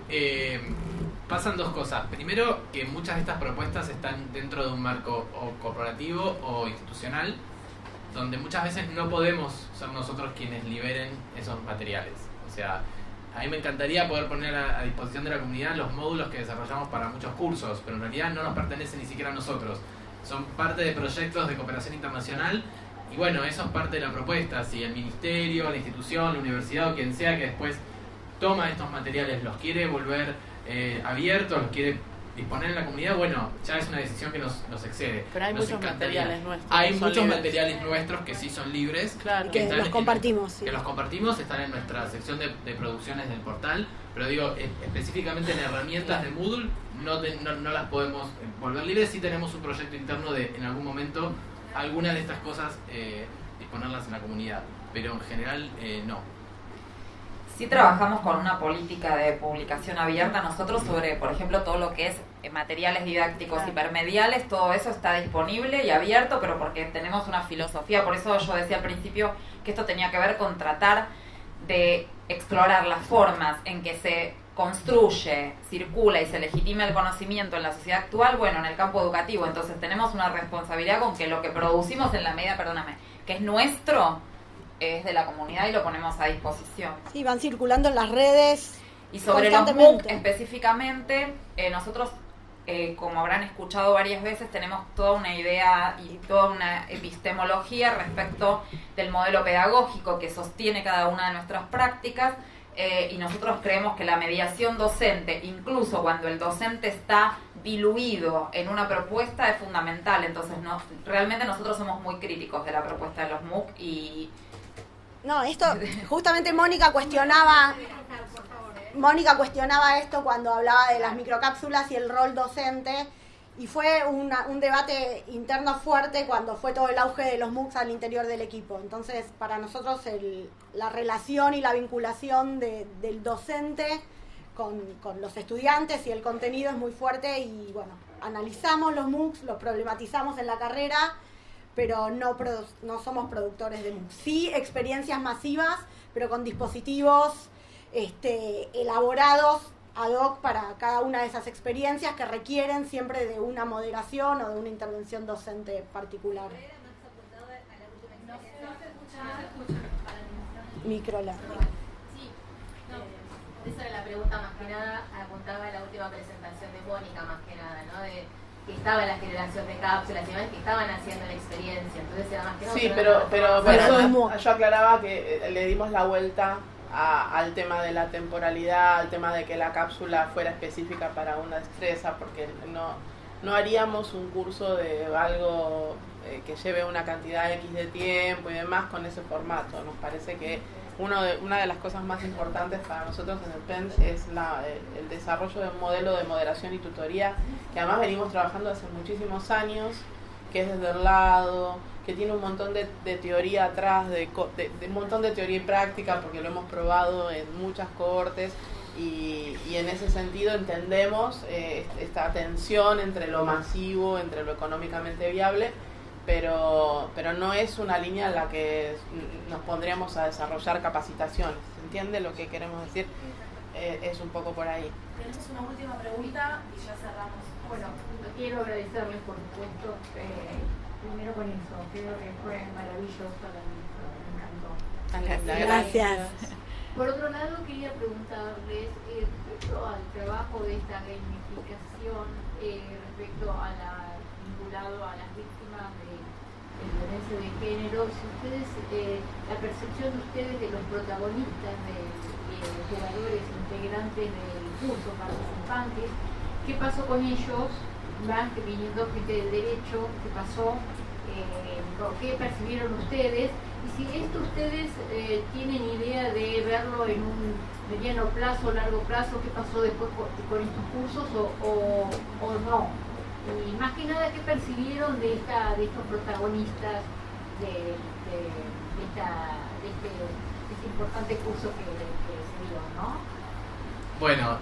pasan dos cosas. Primero, que muchas de estas propuestas están dentro de un marco o corporativo o institucional, donde muchas veces no podemos ser nosotros quienes liberen esos materiales. O sea, a mí me encantaría poder poner a disposición de la comunidad los módulos que desarrollamos para muchos cursos, pero en realidad no nos pertenecen ni siquiera a nosotros. Son parte de proyectos de cooperación internacional y bueno, eso es parte de la propuesta. Si el ministerio, la institución, la universidad o quien sea que después toma estos materiales, los quiere volver abiertos, los quiere disponer en la comunidad, bueno, ya es una decisión que nos excede. Pero hay muchos materiales nuestros. Hay muchos materiales nuestros que sí son libres. Claro. Y que los compartimos. Que los compartimos, están en nuestra sección de producciones del portal, pero digo, específicamente en herramientas de Moodle no las podemos volver libres. Sí tenemos un proyecto interno de, en algún momento, algunas de estas cosas disponerlas en la comunidad, pero en general no. Sí trabajamos con una política de publicación abierta nosotros sobre, por ejemplo, todo lo que es materiales didácticos hipermediales, todo eso está disponible y abierto, pero porque tenemos una filosofía. Por eso yo decía al principio que esto tenía que ver con tratar de explorar las formas en que se construye, circula y se legitima el conocimiento en la sociedad actual, bueno, en el campo educativo. Entonces tenemos una responsabilidad con que lo que producimos en la medida, que es nuestro, es de la comunidad y lo ponemos a disposición. Sí, van circulando en las redes. Y sobre los MOOC específicamente, nosotros, como habrán escuchado varias veces, tenemos toda una idea y toda una epistemología respecto del modelo pedagógico que sostiene cada una de nuestras prácticas, y nosotros creemos que la mediación docente, incluso cuando el docente está diluido en una propuesta, es fundamental. Entonces, realmente nosotros somos muy críticos de la propuesta de los MOOC y... No, esto, justamente Mónica cuestionaba esto cuando hablaba de las microcápsulas y el rol docente, y fue un debate interno fuerte cuando fue todo el auge de los MOOCs al interior del equipo. Entonces, para nosotros la relación y la vinculación del docente con los estudiantes y el contenido es muy fuerte, y bueno, analizamos los MOOCs, los problematizamos en la carrera, pero no somos productores de MOOCs. Sí, experiencias masivas, pero con dispositivos elaborados ad hoc para cada una de esas experiencias que requieren siempre de una moderación o de una intervención docente particular. Microlearning. Sí, esa era la pregunta más que nada, apuntaba a la última presentación de Mónica más que nada, ¿no? Que estaba la generación de cápsulas y demás, que estaban haciendo la experiencia, entonces era más que nada... Sí, pero por eso yo aclaraba que le dimos la vuelta al tema de la temporalidad, al tema de que la cápsula fuera específica para una destreza, porque no haríamos un curso de algo que lleve una cantidad X de tiempo y demás con ese formato. Nos parece que una de las cosas más importantes para nosotros en el PEN es el desarrollo de un modelo de moderación y tutoría que además venimos trabajando hace muchísimos años, que es desde el lado, que tiene un montón de teoría atrás, de un montón de teoría y práctica, porque lo hemos probado en muchas cohortes, y en ese sentido entendemos esta tensión entre lo masivo, entre lo económicamente viable, pero no es una línea en la que nos pondríamos a desarrollar capacitaciones. ¿Se entiende lo que queremos decir? Es un poco por ahí. Tenemos una última pregunta y ya cerramos. Bueno, quiero agradecerles por supuesto, primero con eso, creo que fue maravilloso, me encantó. Gracias. Por otro lado, quería preguntarles respecto al trabajo de esta gamificación, respecto a vinculado a las víctimas de violencia de género, si ustedes, la percepción de ustedes de los protagonistas, de jugadores, integrantes del curso, participantes, ¿qué pasó con ellos? Van viniendo gente del derecho, ¿qué pasó? ¿Qué percibieron ustedes? Y si esto ustedes tienen idea de verlo en un mediano plazo, largo plazo, ¿qué pasó después con estos cursos o no? Y más que nada, ¿qué percibieron de estos protagonistas de este importante curso que se dio, ¿no? Bueno,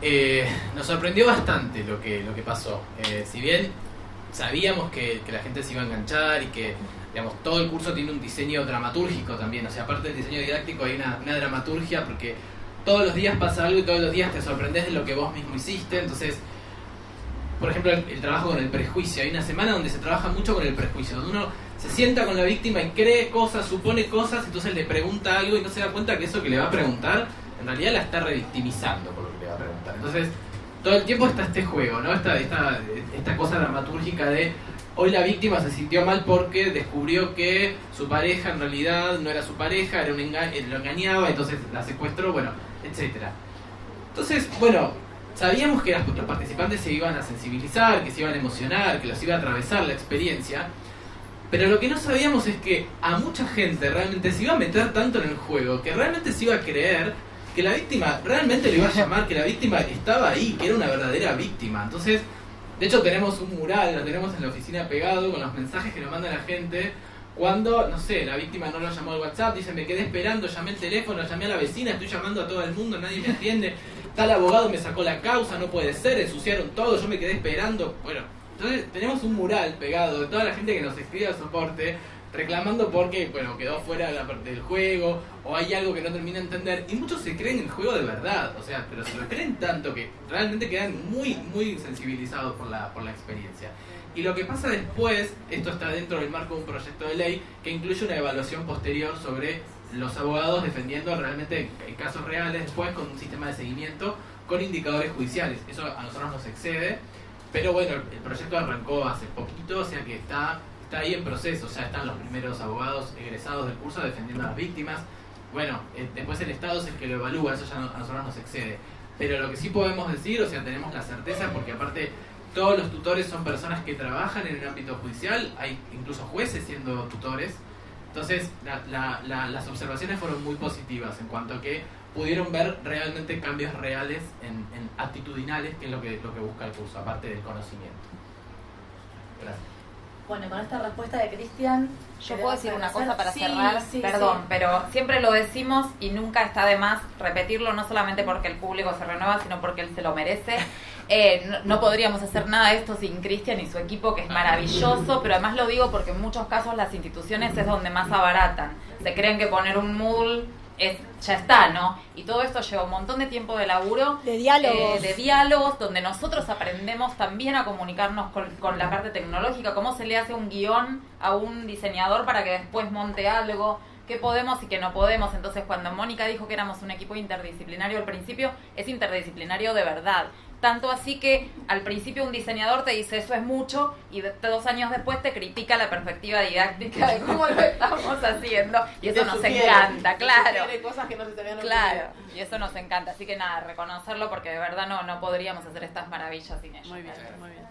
nos sorprendió bastante lo que pasó. Si bien sabíamos que la gente se iba a enganchar y que, digamos, todo el curso tiene un diseño dramatúrgico también. O sea, aparte del diseño didáctico hay una dramaturgia, porque todos los días pasa algo y todos los días te sorprendes de lo que vos mismo hiciste. Entonces, por ejemplo, el trabajo con el prejuicio. Hay una semana donde se trabaja mucho con el prejuicio, donde uno se sienta con la víctima y cree cosas, supone cosas, entonces le pregunta algo y no se da cuenta que eso que le va a preguntar en realidad la está revictimizando por lo que le va a preguntar. Entonces, todo el tiempo está este juego, ¿no? Esta cosa dramatúrgica de hoy la víctima se sintió mal porque descubrió que su pareja en realidad no era su pareja, lo engañaba, entonces la secuestró, bueno, etcétera. Entonces, bueno, sabíamos que los participantes se iban a sensibilizar, que se iban a emocionar, que los iba a atravesar la experiencia, pero lo que no sabíamos es que a mucha gente realmente se iba a meter tanto en el juego, que realmente se iba a creer que la víctima realmente le iba a llamar, que la víctima estaba ahí, que era una verdadera víctima. Entonces, de hecho tenemos un mural, lo tenemos en la oficina pegado con los mensajes que nos manda la gente cuando, no sé, la víctima no lo llamó al WhatsApp, dice me quedé esperando, llamé el teléfono, llamé a la vecina, estoy llamando a todo el mundo, nadie me atiende, tal abogado me sacó la causa, no puede ser, ensuciaron todo, yo me quedé esperando. Bueno, entonces tenemos un mural pegado de toda la gente que nos escribe al soporte reclamando porque, bueno, quedó fuera la parte del juego o hay algo que no termina de entender, y muchos se creen el juego de verdad, o sea, pero se lo creen tanto que realmente quedan muy sensibilizados por la experiencia. Y lo que pasa después, esto está dentro del marco de un proyecto de ley que incluye una evaluación posterior sobre los abogados defendiendo realmente casos reales, después con un sistema de seguimiento con indicadores judiciales. Eso a nosotros nos excede, pero bueno, el proyecto arrancó hace poquito, o sea que está ahí en proceso, ya están los primeros abogados egresados del curso defendiendo a las víctimas. Bueno, después el Estado es el que lo evalúa, eso ya a nosotros nos excede. Pero lo que sí podemos decir, o sea, tenemos la certeza, porque aparte todos los tutores son personas que trabajan en el ámbito judicial, hay incluso jueces siendo tutores. Entonces, las observaciones fueron muy positivas en cuanto a que pudieron ver realmente cambios reales en actitudinales, que es lo que busca el curso, aparte del conocimiento. Gracias. Bueno, con esta respuesta de Cristian... Yo puedo decir una cosa para sí, cerrar, sí, perdón, sí. Pero siempre lo decimos y nunca está de más repetirlo, no solamente porque el público se renueva, sino porque él se lo merece. No podríamos hacer nada de esto sin Cristian y su equipo, que es maravilloso, pero además lo digo porque en muchos casos las instituciones es donde más abaratan. Se creen que poner un Moodle ya está, ¿no? Y todo esto lleva un montón de tiempo de laburo, de diálogos, donde nosotros aprendemos también a comunicarnos con la parte tecnológica, cómo se le hace un guión a un diseñador para que después monte algo, qué podemos y qué no podemos. Entonces, cuando Mónica dijo que éramos un equipo interdisciplinario al principio, es interdisciplinario de verdad. Tanto así que al principio un diseñador te dice eso es mucho y 2 años después te critica la perspectiva didáctica de cómo lo estamos haciendo, y eso nos encanta, claro. Cosas que no se te habían claro, y eso nos encanta. Así que nada, reconocerlo porque de verdad no podríamos hacer estas maravillas sin ellos. Muy bien, muy bien.